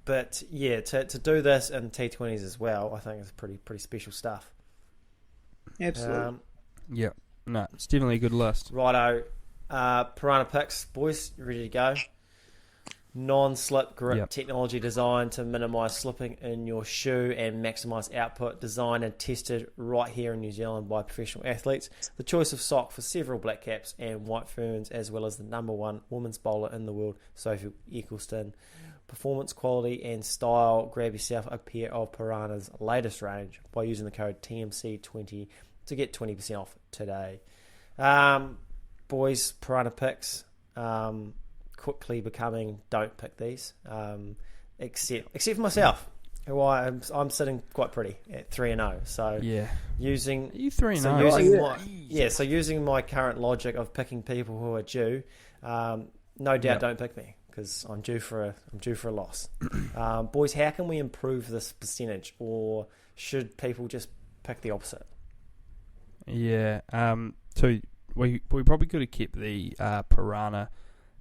But yeah, to do this in T20s as well, I think is pretty special stuff. Absolutely. Yeah. No, it's definitely a good list. Righto. Piranha Picks, boys, you ready to go? Non-slip grip technology designed to minimise slipping in your shoe and maximise output. Designed and tested right here in New Zealand by professional athletes. The choice of sock for several Blackcaps and White Ferns, as well as the number 1 women's bowler in the world, Sophie Eccleston. Performance, quality and style. Grab yourself a pair of Piranha's latest range by using the code TMC20 to get 20% off today. Boys, Piranha Picks. Quickly becoming don't pick these, except for myself, who I'm sitting quite pretty at 3-0. So yeah, using you 3-0. So using my current logic of picking people who are due, no doubt don't pick me because I'm due for a loss. Boys, how can we improve this percentage, or should people just pick the opposite? Yeah, so we probably could have kept the Piranha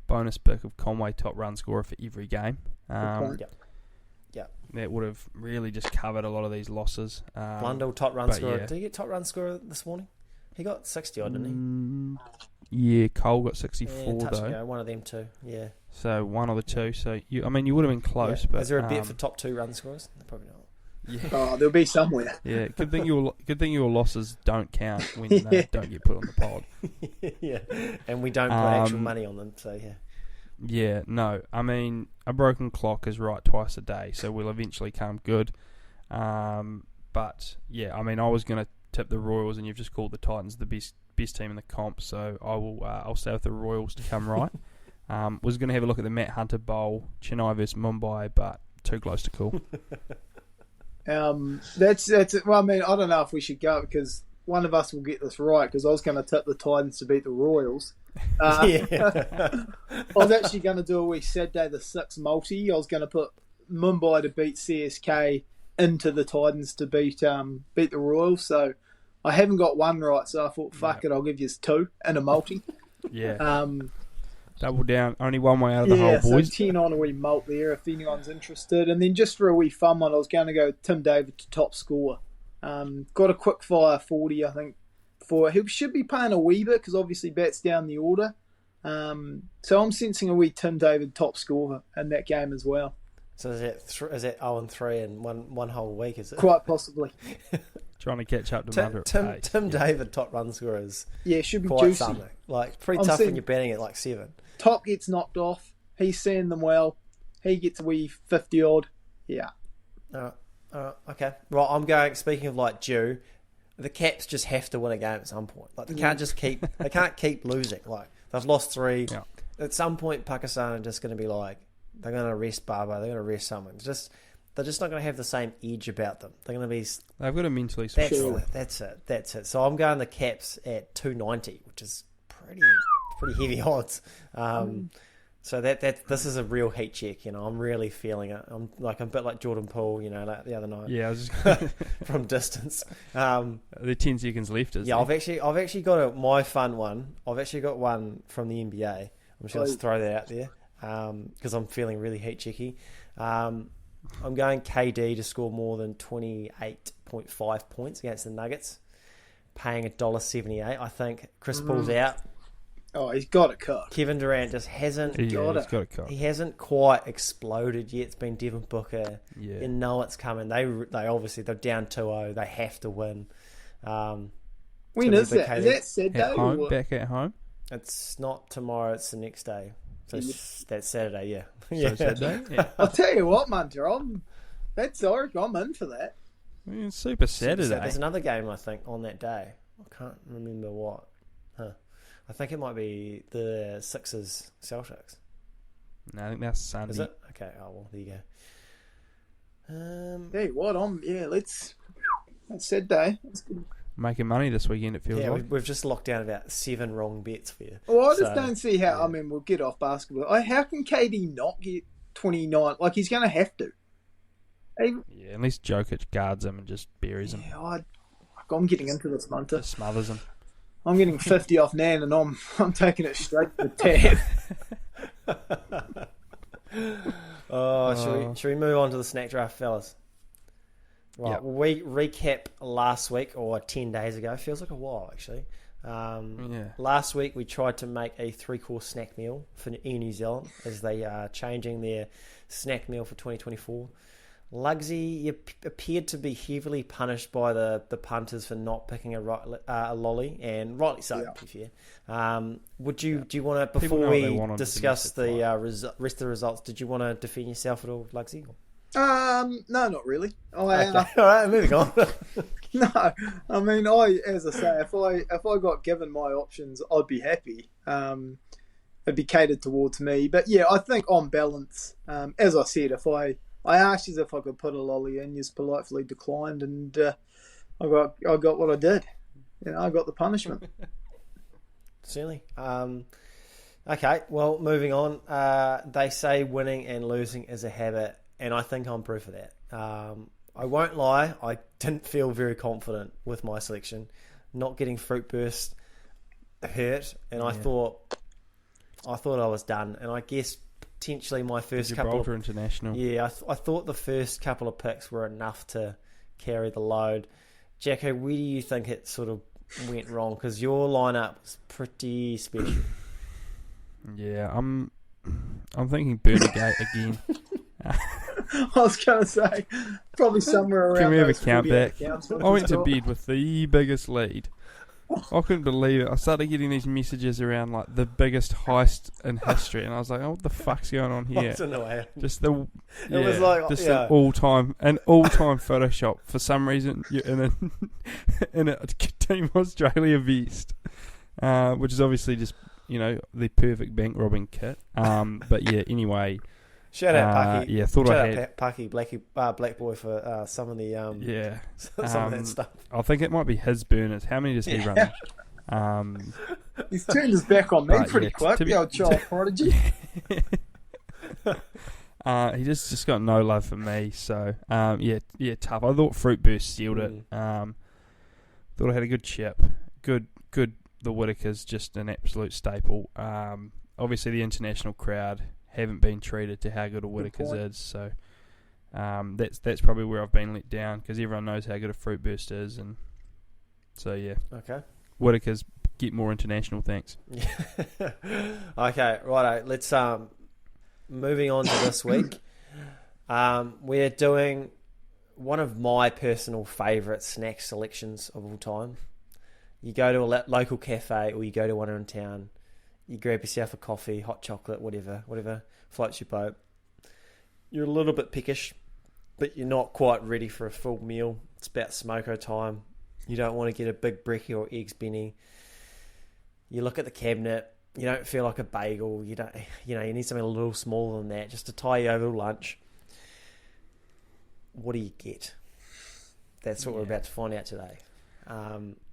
bonus pick of Conway top run scorer for every game. That would have really just covered a lot of these losses. Blundell top run scorer. Did he get top run scorer this morning? He got 60 odd, didn't he? Yeah, Cole got 64 though. Yeah, one of them two. Yeah. So one of the two. So you would have been close. But is there a bet for top 2 run scorers? Probably not. Yeah. Oh, there'll be somewhere. Yeah, good thing your losses don't count when they don't get put on the pod. Yeah, and we don't put actual money on them, so yeah. Yeah, no, I mean, a broken clock is right twice a day, so we'll eventually come good. But yeah, I mean, I was going to tip the Royals, and you've just called the Titans the best team in the comp, so I'll stay with the Royals to come right. Was going to have a look at the Matt Hunter Bowl, Chennai versus Mumbai, but too close to call. That's it. Well, I mean, I don't know if we should go because one of us will get this right because I was going to tip the Titans to beat the Royals. I was actually going to do a wee Saturday the 6 multi. I was going to put Mumbai to beat CSK into the Titans to beat the Royals. So I haven't got one right, so I thought, fuck it, I'll give you 2 and a multi. Yeah. Double down. Only one way out of the hole, boys. So 10 on a wee mult there if anyone's interested. And then just for a wee fun one, I was going to go Tim David to top scorer. Got a quick fire 40, I think. He should be paying a wee bit because obviously bats down the order. So I'm sensing a wee Tim David top scorer in that game as well. So is that 0-3 in one whole week, is it? Quite possibly. Trying to catch up to Munter. Tim David top run scorers. Yeah, should be quite juicy. Something. Like pretty tough when you're betting at like 7. Top gets knocked off. He's seeing them well. He gets a wee 50 odd. Yeah. Okay. Right, I'm going. Speaking of like due, the Caps just have to win a game at some point. Like they can't just keep. They can't keep losing. Like they've lost 3. Yeah. At some point, Pakistan are just going to be like they're going to arrest Barber. They're going to arrest someone. They're just not going to have the same edge about them. They're going to be. They've got to mentally. That's it. So I'm going the Caps at 290, which is pretty heavy odds. So this is a real heat check. You know, I'm really feeling it. I'm a bit like Jordan Poole. You know, like the other night. Yeah, I was just from distance. The 10 seconds left. I've actually got my fun one. I've actually got one from the NBA. I'm just going to throw that out there because I'm feeling really heat checky. I'm going KD to score more than 28.5 points against the Nuggets, paying $1.78. I think Chris Paul's out. Oh, he's got it cooked. Kevin Durant just hasn't got it cooked. He hasn't quite exploded yet. It's been Devin Booker. Yeah. You know it's coming. They obviously they're down 2-0. They have to win. When is that? Is that Saturday? Back at home? It's not tomorrow. It's the next day. So that's Saturday. Yeah. So Saturday. Yeah. I'll tell you what, Munter. I'm in for that. It's Super Saturday. There's another game I think on that day. I can't remember what. I think it might be the Sixers Celtics. No, I think that's Sunday. Is it? Okay. Oh well, there you go. Hey, what? That's Saturday. That's good. Making money this weekend, it feels like. We've just locked down about 7 wrong bets for you. Well, I just don't see how. Yeah. I mean, we'll get off basketball. How can KD not get 29? Like he's going to have to. Yeah, unless Jokic guards him and just buries him. Yeah, I'm getting into this, Munter. Just smothers him. I'm getting 50 off Nan, and I'm taking it straight to the tab. Should we move on to the snack draft, fellas? Right, yep. We recap last week or 10 days ago. Feels like a while, actually. Last week we tried to make a 3-course snack meal for Air New Zealand as they are changing their snack meal for 2024. Lugsy appeared to be heavily punished by the punters for not picking a lolly, and rightly so, to be fair. Do you want to, before we discuss the rest of the results, did you want to defend yourself at all, Lugsy? No, not really. All right, moving on. No, I mean, as I say, if I got given my options, I'd be happy. It'd be catered towards me. But yeah, I think on balance, as I said, if I asked you if I could put a lolly in, you politely declined, and I got what I did. You know, I got the punishment. Certainly. Okay, well, moving on. They say winning and losing is a habit, and I think I'm proof of that. I won't lie, I didn't feel very confident with my selection. Not getting Fruit Burst hurt, and I thought I was done. And I guess potentially my first couple of international. Yeah, I thought the first couple of picks were enough to carry the load. Jacko, where do you think it sort of went wrong? Because your lineup was pretty special. Yeah, I'm thinking Bernagate again. I was going to say probably somewhere around. Can we have a count back? I went to bed with the biggest lead. I couldn't believe it. I started getting these messages around like the biggest heist in history, and I was like, "Oh, what the fuck's going on here?" Just the it was like an all-time Photoshop for some reason in a Team Australia vest, which is obviously just the perfect bank robbing kit. But yeah, anyway. Shout out Paki. Yeah, thought Shout I had Paki, Black Boy for some of the some of that stuff. I think it might be his burners. How many does he run? He's turned his back on me pretty quick. The old child prodigy. He just got no love for me. So tough. I thought Fruit Burst sealed it. Thought I had a good chip. Good. The Whittaker's just an absolute staple. Obviously, the international crowd haven't been treated to how good a Whittaker's is. So that's probably where I've been let down because everyone knows how good a Fruit Burst is, and so yeah. Okay. Whittaker's get more international, thanks. Okay, righto. Let's moving on to this week. We're doing one of my personal favourite snack selections of all time. You go to a local cafe or you go to one in town. You grab yourself a coffee, hot chocolate, whatever floats your boat. You're a little bit peckish, but you're not quite ready for a full meal. It's about smoko time. You don't want to get a big brekkie or eggs benny. You look at the cabinet. You don't feel like a bagel. You need something a little smaller than that just to tie you over lunch. What do you get? That's what we're about to find out today.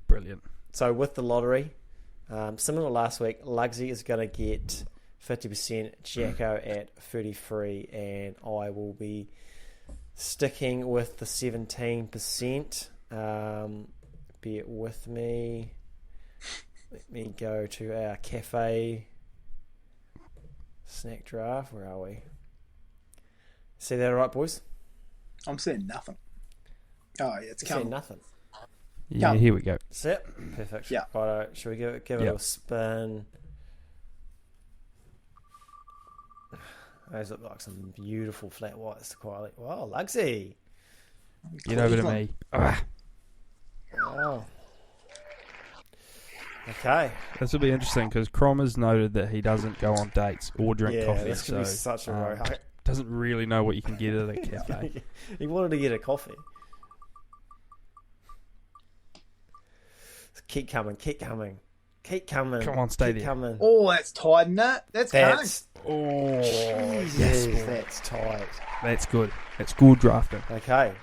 Brilliant. So with the lottery, similar to last week, Lugsy is going to get 50%, Jacko at 33%, and I will be sticking with the 17%. Bear with me. Let me go to our cafe snack draft. Where are we? See that all right, boys? I'm seeing nothing. Oh, yeah, it's coming. Seeing nothing. Yeah, here we go. Set. Perfect. Yeah. Righto. Shall we give it a spin? Those look like some beautiful flat whites to quality. Wow, Lugsy. Get over to me. Oh. Okay. This will be interesting because Crom has noted that he doesn't go on dates or drink coffee. This could be such a row. Doesn't really know what you can get at a cafe. He wanted to get a coffee. Keep coming. Come on, stay there. Coming. Oh, that's tight, Nat. That's Oh, yes, that's tight. That's good. That's good drafting. Okay.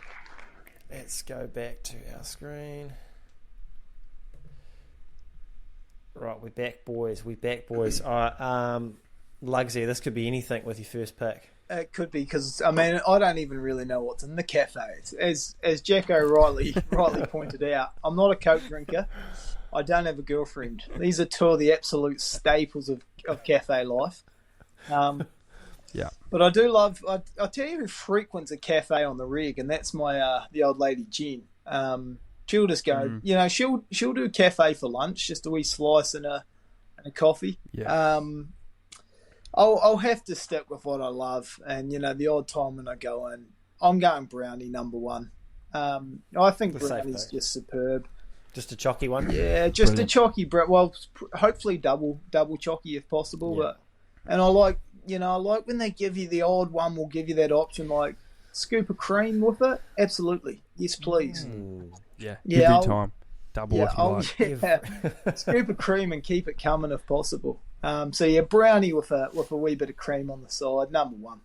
Let's go back to our screen. Right, we're back, boys. All right, Lugsy, this could be anything with your first pick. It could be because I don't even really know what's in the cafes. As Jacko rightly pointed out, I'm not a Coke drinker. I don't have a girlfriend. These are two of the absolute staples of cafe life. Yeah. But I do love. I tell you who frequents a cafe on the rig, and that's my the old lady Jen. She'll just go. She'll do a cafe for lunch, just a wee slice and a coffee. Yeah. I'll have to stick with what I love, and the odd time when I go in, I'm going brownie number one. I think brownie's just superb. Just a chalky one. Yeah, just brilliant. A chalky. Well, hopefully double chalky if possible. Yeah. And I like when they give you the odd one. Will give you that option, like scoop of cream with it. Absolutely, yes, please. Yeah, every time. Double if you like. Scoop of cream and keep it coming if possible. So brownie with a wee bit of cream on the side, number one.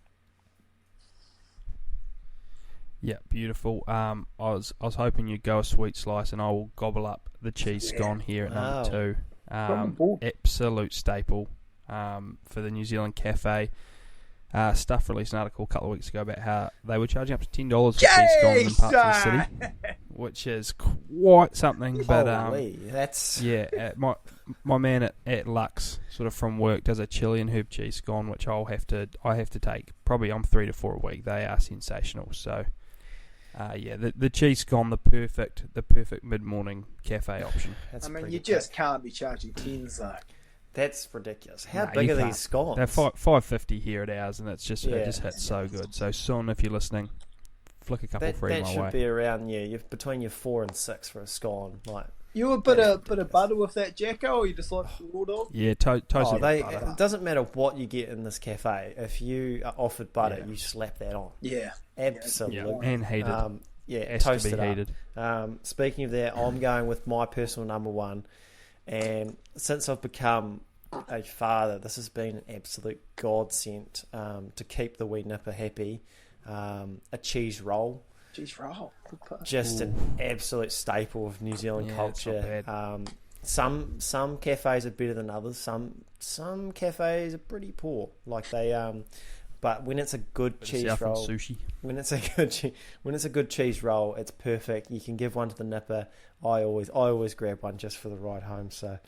Yeah, beautiful. I was hoping you'd go a sweet slice, and I will gobble up the cheese scone here at number 2. Absolute staple for the New Zealand cafe. Stuff released an article a couple of weeks ago about how they were charging up to $10 for cheese scone in parts of the city, which is quite something. But that's my man at Lux, sort of from work, does a chili and herb cheese scone, which I have to take. Probably I'm 3 to 4 a week. They are sensational. So, the cheese scone, the perfect mid-morning cafe option. You just can't be charging tens though. That's ridiculous. How big are these scones? They're $5.50 here at ours, and it just hits so good. So, Son, if you're listening, flick a couple free my way. That should be around between your 4 and 6 for a scone. Like you a bit of butter with that, Jacko, or you just like the raw dog? Yeah, toasted butter. It doesn't matter what you get in this cafe. If you are offered butter, you slap that on. Yeah, absolutely. Yeah. And heated. Toasted heated. Speaking of that, I'm going with my personal number one. And since I've become a father, this has been an absolute godsend to keep the wee nipper happy. A cheese roll. Cheese roll. Just an absolute staple of New Zealand culture. Some cafes are better than others. Some cafes are pretty poor. Like they But when it's a good cheese roll, sushi. when it's a good cheese roll, it's perfect. You can give one to the nipper. I always grab one just for the ride home. So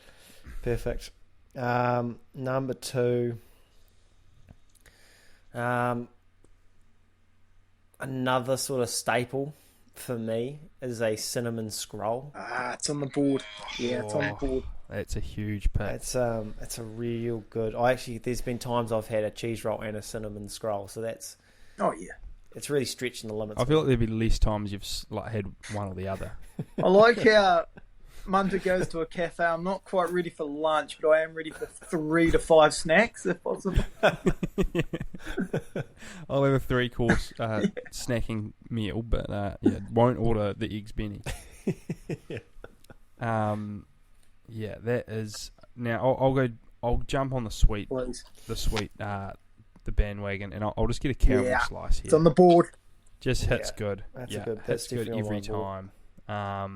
perfect. Number 2. Another sort of staple for me is a cinnamon scroll. It's on the board. Yeah, it's on the board. That's a huge pick. It's a real good. There's been times I've had a cheese roll and a cinnamon scroll, so that's. Oh yeah. It's really stretching the limits. I feel like there'd be less times you've had one or the other. I like how Munter goes to a cafe. I'm not quite ready for lunch, but I am ready for 3 to 5 snacks if possible. I'll have a 3-course snacking meal, but won't order the eggs Benny. That is now. I'll jump on the sweet, Please. The bandwagon, and I'll just get a caramel slice here. It's on the board. Just hits good. Hits good every time. I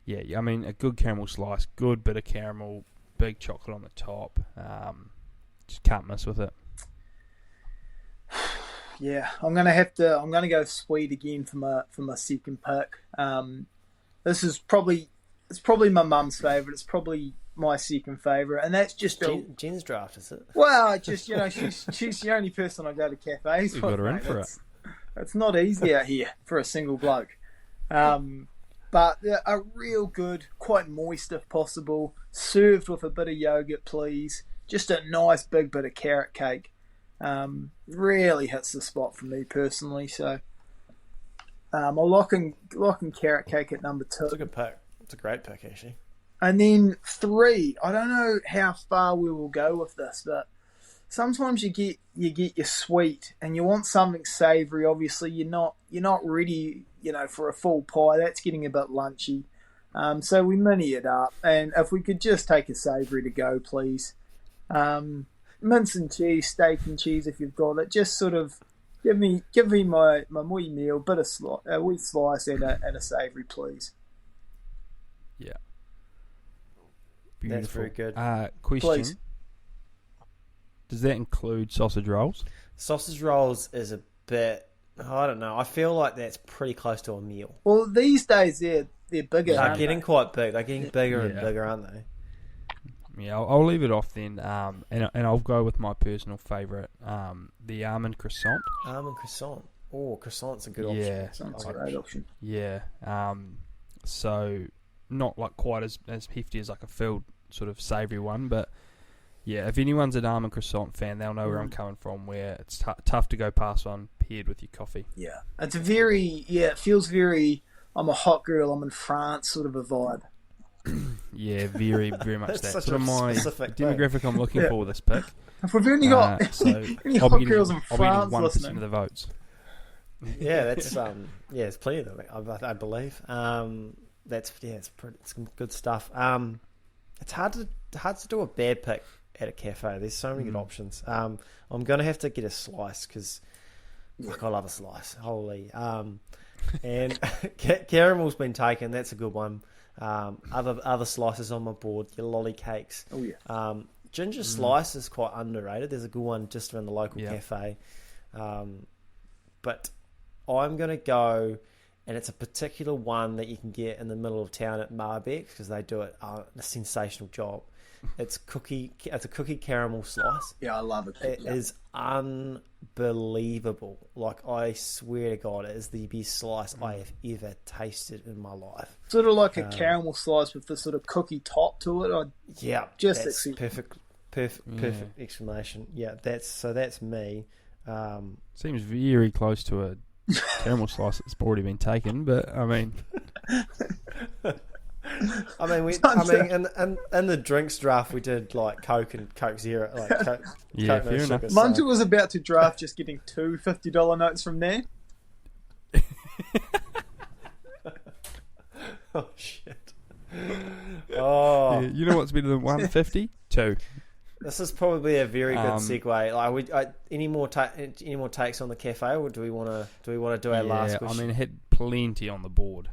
mean, a good caramel slice, good bit of caramel, big chocolate on the top. Just can't miss with it. Yeah, I'm gonna go sweet again for my second pick. This is probably my mum's favourite. It's probably my second favourite, and that's just Jen's draft, is it? Well, just she's the only person I go to cafes with. Got her in for it. It's not easy out here for a single bloke. But a real good, quite moist if possible, served with a bit of yogurt, please. Just a nice big bit of carrot cake. Really hits the spot for me personally. So I'll lock in carrot cake at number 2. It's a good pick. It's a great pick, actually. And then 3, I don't know how far we will go with this, but sometimes you get your sweet and you want something savoury. Obviously, you're not ready, for a full pie. That's getting a bit lunchy. So we mini it up, and if we could just take a savoury to go, please. Mince and cheese, steak and cheese, if you've got it. Just sort of give me my wee meal, a wee slice and a savoury, please. Yeah. Beautiful. That's very good. Question. Please. Does that include sausage rolls? Sausage rolls is a bit. I don't know. I feel like that's pretty close to a meal. Well, these days they're bigger. They're getting quite big. They're getting bigger and bigger, aren't they? Yeah, I'll leave it off then, and I'll go with my personal favourite, the almond croissant. Almond croissant. Oh, croissant's a good option. Yeah, That's a great option. Yeah. So not like quite as hefty as like a filled sort of savoury one, but yeah, if anyone's an almond croissant fan, they'll know where I'm coming from. Where it's tough to go past on paired with your coffee. Yeah, it's it feels very. I'm a hot girl. I'm in France, sort of a vibe. Yeah, very, very much that. Such Sort of my demographic I'm looking for with this pick. If we've only got any hot girls in France I'll be 1% listening, of the votes. Yeah, that's it's plenty of them, I believe. It's good stuff. It's hard to do a bad pick at a cafe. There's so many good options. I'm gonna have to get a slice because I love a slice. Holy. And caramel's been taken. That's a good one. Other slices on my board. Your lolly cakes. Oh yeah. Ginger slice is quite underrated. There's a good one just around the local cafe. But I'm going to go, and it's a particular one that you can get in the middle of town at Marbeck's because they do a sensational job. It's a cookie caramel slice. Yeah, I love it. It is unbelievable. Like, I swear to God, it is the best slice I have ever tasted in my life. Sort of like a caramel slice with the sort of cookie top to it. That's perfect explanation. Yeah, that's me. Seems very close to a caramel slice that's already been taken, but I mean. In the drinks draft we did like Coke and Coke Zero, like Coke, fair no enough. sugar, Munter was about to draft just getting two $50 notes from there. Oh shit! Oh, yeah, you know what's better than 150? 2. This is probably a very good segue. Like, any more takes on the cafe, or do we want to do our last question? I mean, it had plenty on the board.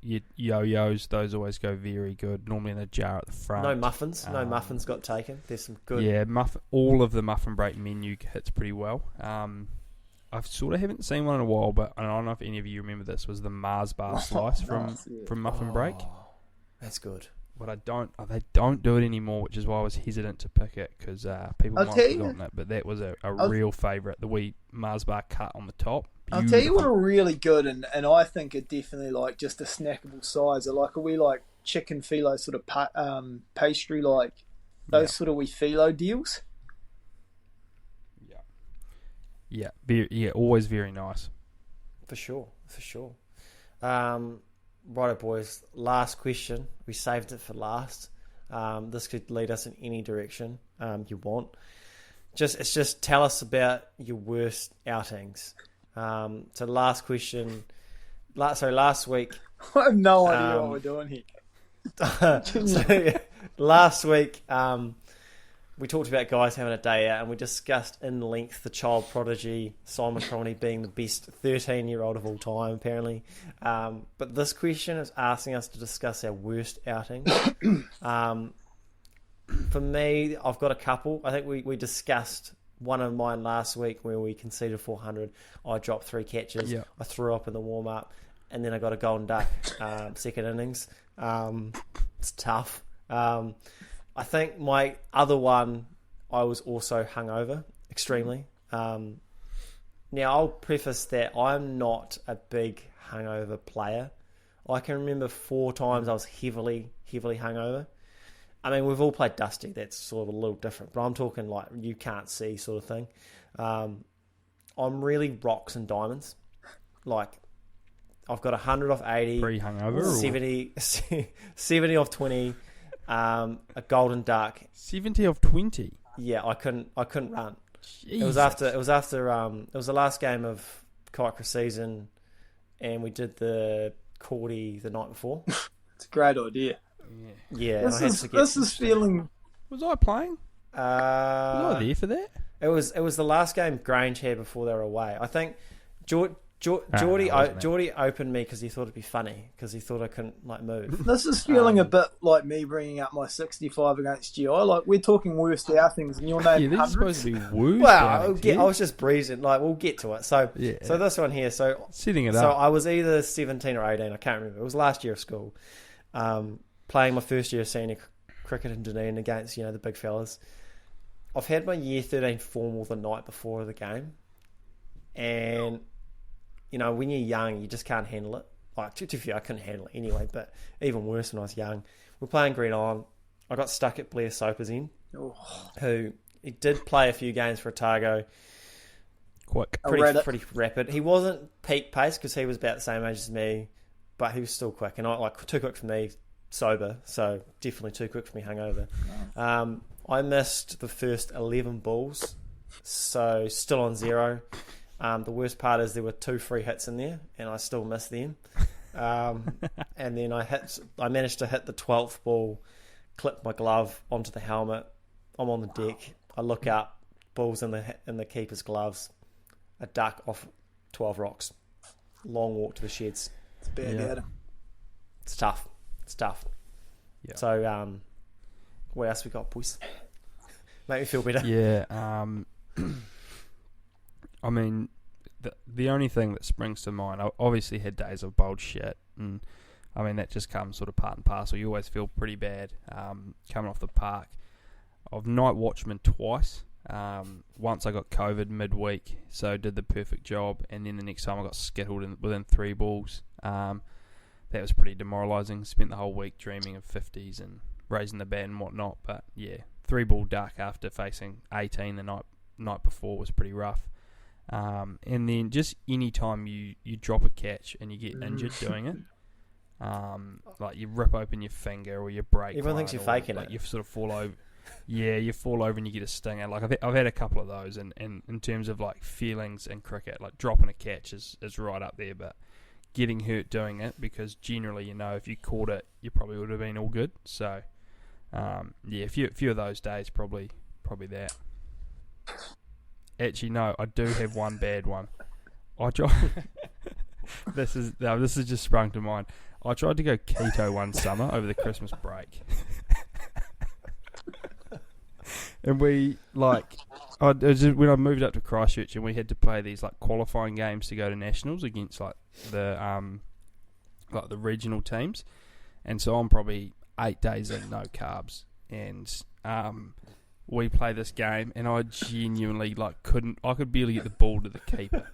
Your yo-yos, those always go very good. Normally in a jar at the front. No muffins got taken. There's some good. Yeah, all of the muffin break menu hits pretty well. I sort of haven't seen one in a while, but I don't know if any of you remember this, was the Mars bar slice from Muffin Break. That's good. But they don't do it anymore, which is why I was hesitant to pick it, because people might have forgotten it. But that was a real favourite, the wee Mars bar cut on the top. Beautiful. I'll tell you what are really good, and I think are definitely like just a snackable size. Are like a wee like chicken phyllo sort of pastry, like those sort of wee phyllo deals. Yeah, always very nice. For sure. Righto, boys. Last question. We saved it for last. This could lead us in any direction you want. Just tell us about your worst outings. So last question. Last week. I have no idea what we're doing here. Last week, we talked about guys having a day out, and we discussed in length the child prodigy Simon Cromarty being the best 13-year-old of all time, apparently. But this question is asking us to discuss our worst outing. For me, I've got a couple. I think we discussed one of mine last week where we conceded 400. I dropped 3 catches. Yep. I threw up in the warm-up, and then I got a golden duck second innings. It's tough. I think my other one, I was also hungover, extremely. Now, I'll preface that I'm not a big hungover player. I can remember 4 times I was heavily hungover. I mean, we've all played Dusty. That's sort of a little different. But I'm talking like you can't see sort of thing. I'm really rocks and diamonds. Like, I've got 100 off 80. Pre-hungover? 70 off 20. A golden duck. 70 of 20. Yeah, I couldn't run. Jesus. It was the last game of Kyra season, and we did the Cordy the night before. It's a great idea. Yeah. This is feeling. Was I playing? Was I there for that? It was the last game Grange had before they were away. I think Geordie opened me because he thought it'd be funny, because he thought I couldn't move. This is feeling a bit like me bringing up my 65 against GI. Like, we're talking worst outings, and your name. Yeah, these are supposed to be worst. Well, I was just breezing. We'll get to it. So this one here. So setting it up. So I was either 17 or 18. I can't remember. It was last year of school. Playing my first year of senior cricket in Dunedin against the big fellas. I've had my year 13 formal the night before the game, and when you're young, you just can't handle it. Like, too few, I couldn't handle it anyway, but even worse when I was young. We're playing Green Island. I got stuck at Blair Soper's in, who he did play a few games for Otago. Quick. Pretty rapid. He wasn't peak pace because he was about the same age as me, but he was still quick. And too quick for me sober, so definitely too quick for me hungover. I missed the first 11 balls, so still on 0. The worst part is there were 2 free hits in there, and I still missed them. And then I managed to hit the 12th ball, clip my glove onto the helmet. I'm on the deck. I look up, balls in the keeper's gloves, a duck off 12 rocks. Long walk to the sheds. It's bad, Adam. It's tough. Yeah. So, what else we got, boys? Make me feel better. Yeah. I mean, the only thing that springs to mind, I obviously had days of bowled shit, and I mean that just comes sort of part and parcel. You always feel pretty bad coming off the park. I've night watchman twice. Once I got COVID midweek, so did the perfect job, and then the next time I got skittled within 3 balls. That was pretty demoralising. Spent the whole week dreaming of 50s and raising the bat and whatnot. But yeah, 3-ball duck after facing 18 the night before was pretty rough. And then just any time you drop a catch and you get injured doing it, like you rip open your finger or your break. Everyone thinks you're faking it. You sort of fall over. Yeah, you fall over and you get a stinger. Like I've had a couple of those, and in terms of like feelings in cricket, like dropping a catch is right up there, but getting hurt doing it, because generally if you caught it, you probably would have been all good. So a few of those days probably that. Actually, no, I do have one bad one. this is just sprung to mind. I tried to go keto one summer over the Christmas break. And we, like, when I moved up to Christchurch and we had to play these, like, qualifying games to go to nationals against, like, the regional teams. And so I'm probably 8 days in, no carbs. And we play this game and I genuinely, like, I could barely get the ball to the keeper.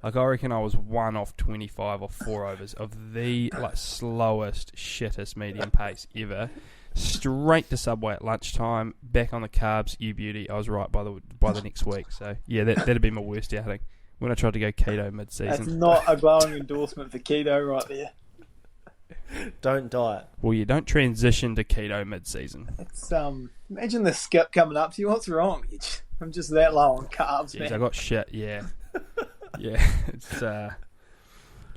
Like, I reckon I was 1 off 25 or 4 overs of the, like, slowest, shittest medium pace ever. Straight to Subway at lunchtime, back on the carbs, you beauty. I was right by the next week. So, yeah, that'd be my worst outing when I tried to go keto mid-season. That's not a glowing endorsement for keto right there. Don't diet. Well, you don't transition to keto mid-season. It's imagine the skip coming up to you. What's wrong? I'm just that low on carbs, Jeez, man. I got shit, yeah. Yeah, it's...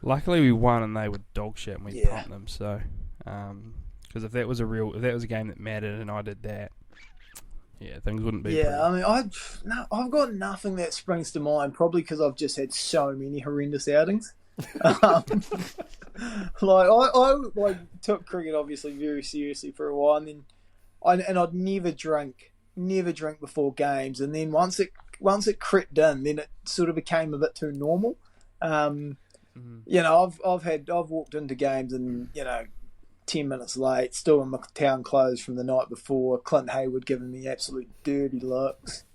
luckily we won and they were dog shit and we pumped them, so... Because if that was a game that mattered and I did that, yeah, things wouldn't be. Yeah, pretty. I mean, I've got nothing that springs to mind. Probably because I've just had so many horrendous outings. I took cricket obviously very seriously for a while, and then I'd never drink before games, and then once it crept in, then it sort of became a bit too normal. You know, I've walked into games and 10 minutes late, still in my town clothes from the night before, Clint Hayward giving me absolute dirty looks.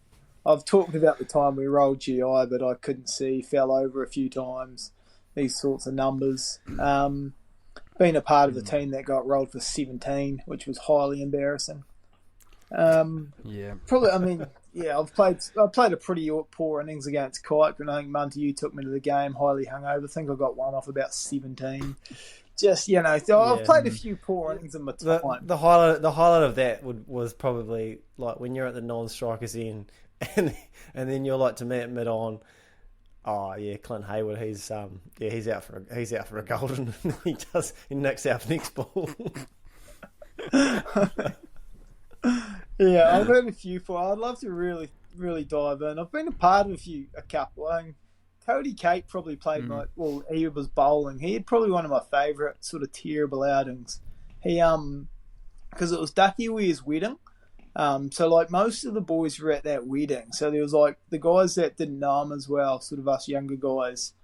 I've talked about the time we rolled GI, but I couldn't see, fell over a few times, these sorts of numbers. Being a part of the team that got rolled for 17, which was highly embarrassing. Probably, I mean, I've played a pretty poor innings against Kite, and I think Munter, you took me to the game, highly hungover. I think I got one off about 17. Just, I've played a few poor innings in my time. The highlight of that was probably like when you're at the non-strikers end, and then you're like to me at mid-on. Oh yeah, Clint Hayward. He's out for a golden. he nicks out next ball. Yeah, I've heard a few. I'd love to really, really dive in. I've been a part of a couple. I think Cody Kate probably played he was bowling. He had probably one of my favourite sort of terrible outings. He because it was Ducky Weir's wedding. So like most of the boys were at that wedding. So there was like the guys that didn't know him as well, sort of us younger guys,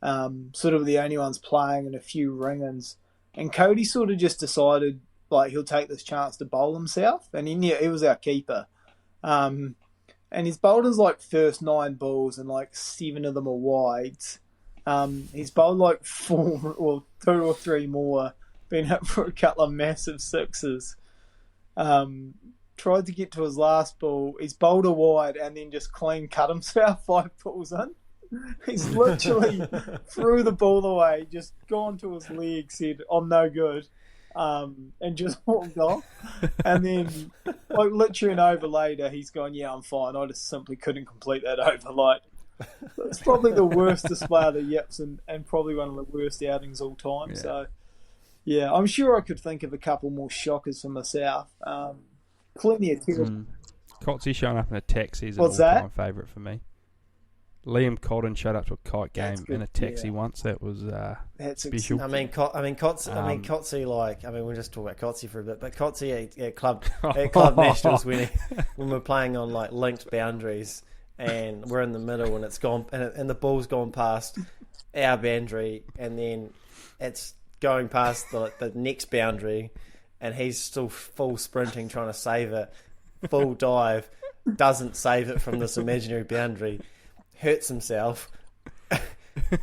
sort of the only ones playing and a few ring-ins. And Cody sort of just decided like he'll take this chance to bowl himself, and he was our keeper. And he's bowled his like first 9 balls and like 7 of them are wides. He's bowled like 4 or 2 or 3 more, been hit for a couple of massive sixes. Tried to get to his last ball. He's bowled a wide and then just clean cut himself 5 balls in. He's literally threw the ball away, just gone to his leg, said, "I'm no good," and just walked off. And then, like literally an over later, he's gone, "Yeah, I'm fine. I just simply couldn't complete that over." Like, it's probably the worst display of the yips and probably one of the worst outings all time. Yeah. So, yeah, I'm sure I could think of a couple more shockers for myself. Plenty of terrible. Cotsy showing up in a taxi is an What's all-time favourite for me. Liam Cotton showed up to a kite game in a taxi once. That was That's special. Cotsy, like, we'll just talk about Cotsy for a bit, but Cotsy at Club Nationals when we're playing on like linked boundaries and we're in the middle and it's gone and the ball's gone past our boundary and then it's going past the next boundary and he's still full sprinting trying to save it, full dive, doesn't save it from this imaginary boundary, hurts himself,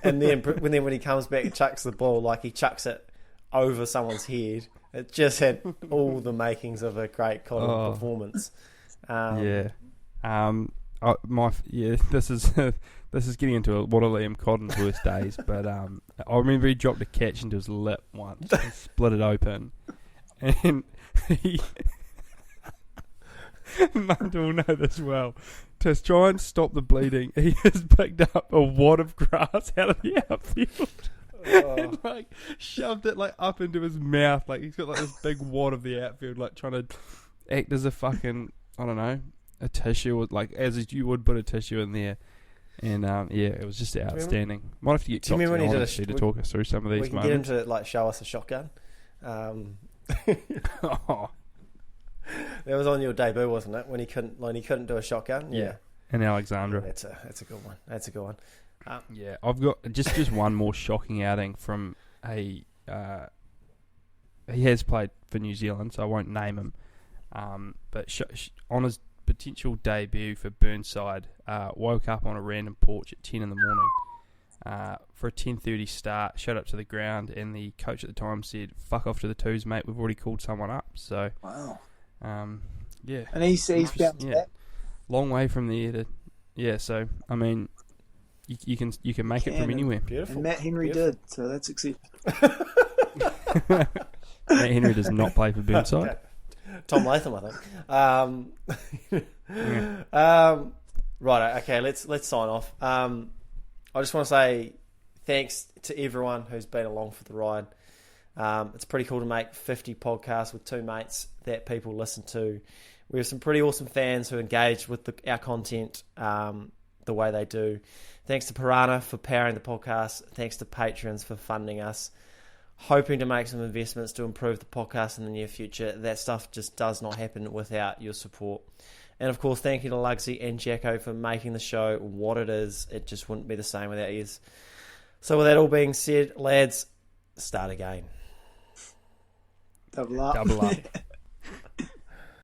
and then when he comes back and chucks the ball, like he chucks it over someone's head. It just had all the makings of a great performance. This is getting into one of Liam Cotton's worst days, but I remember he dropped a catch into his lip once and split it open, and he Munter will know this well. To try and stop the bleeding, he has picked up a wad of grass out of the outfield and like shoved it like up into his mouth. Like he's got like this big wad of the outfield, like trying to act as a fucking, I don't know, a tissue, like as you would put a tissue in there. And it was just outstanding. Might have to get Do you remember when he did to talk us through some of these we can moments. get him to like show us a shotgun. Oh, That was on your debut, wasn't it? When he couldn't do a shotgun. Yeah. and Alexandra. That's a good one. That's a good one. Yeah, I've got just one more shocking outing from a. He has played for New Zealand, so I won't name him. But on his potential debut for Burnside, woke up on a random porch at 10 in the morning for a 10:30 start. Showed up to the ground, and the coach at the time said, "Fuck off to the twos, mate. We've already called someone up." So, wow. Yeah, And he's bounced back. long way from there to So I mean, you can make it from anywhere. Beautiful. And Matt Henry did, so that's exciting. Matt Henry does not play for Burnside. Okay. Tom Latham, I think. Right. Okay. Let's sign off. I just want to say thanks to everyone who's been along for the ride. It's pretty cool to make 50 podcasts with two mates that people listen to. We have some pretty awesome fans who engage with our content the way they do. Thanks to Piranha for powering the podcast. Thanks to patrons for funding us. Hoping to make some investments to improve the podcast in the near future. That stuff just does not happen without your support. And of course, thank you to Lugsy and Jacko for making the show what it is. It just wouldn't be the same without you. So with that all being said, lads, start again. Double up. Double up.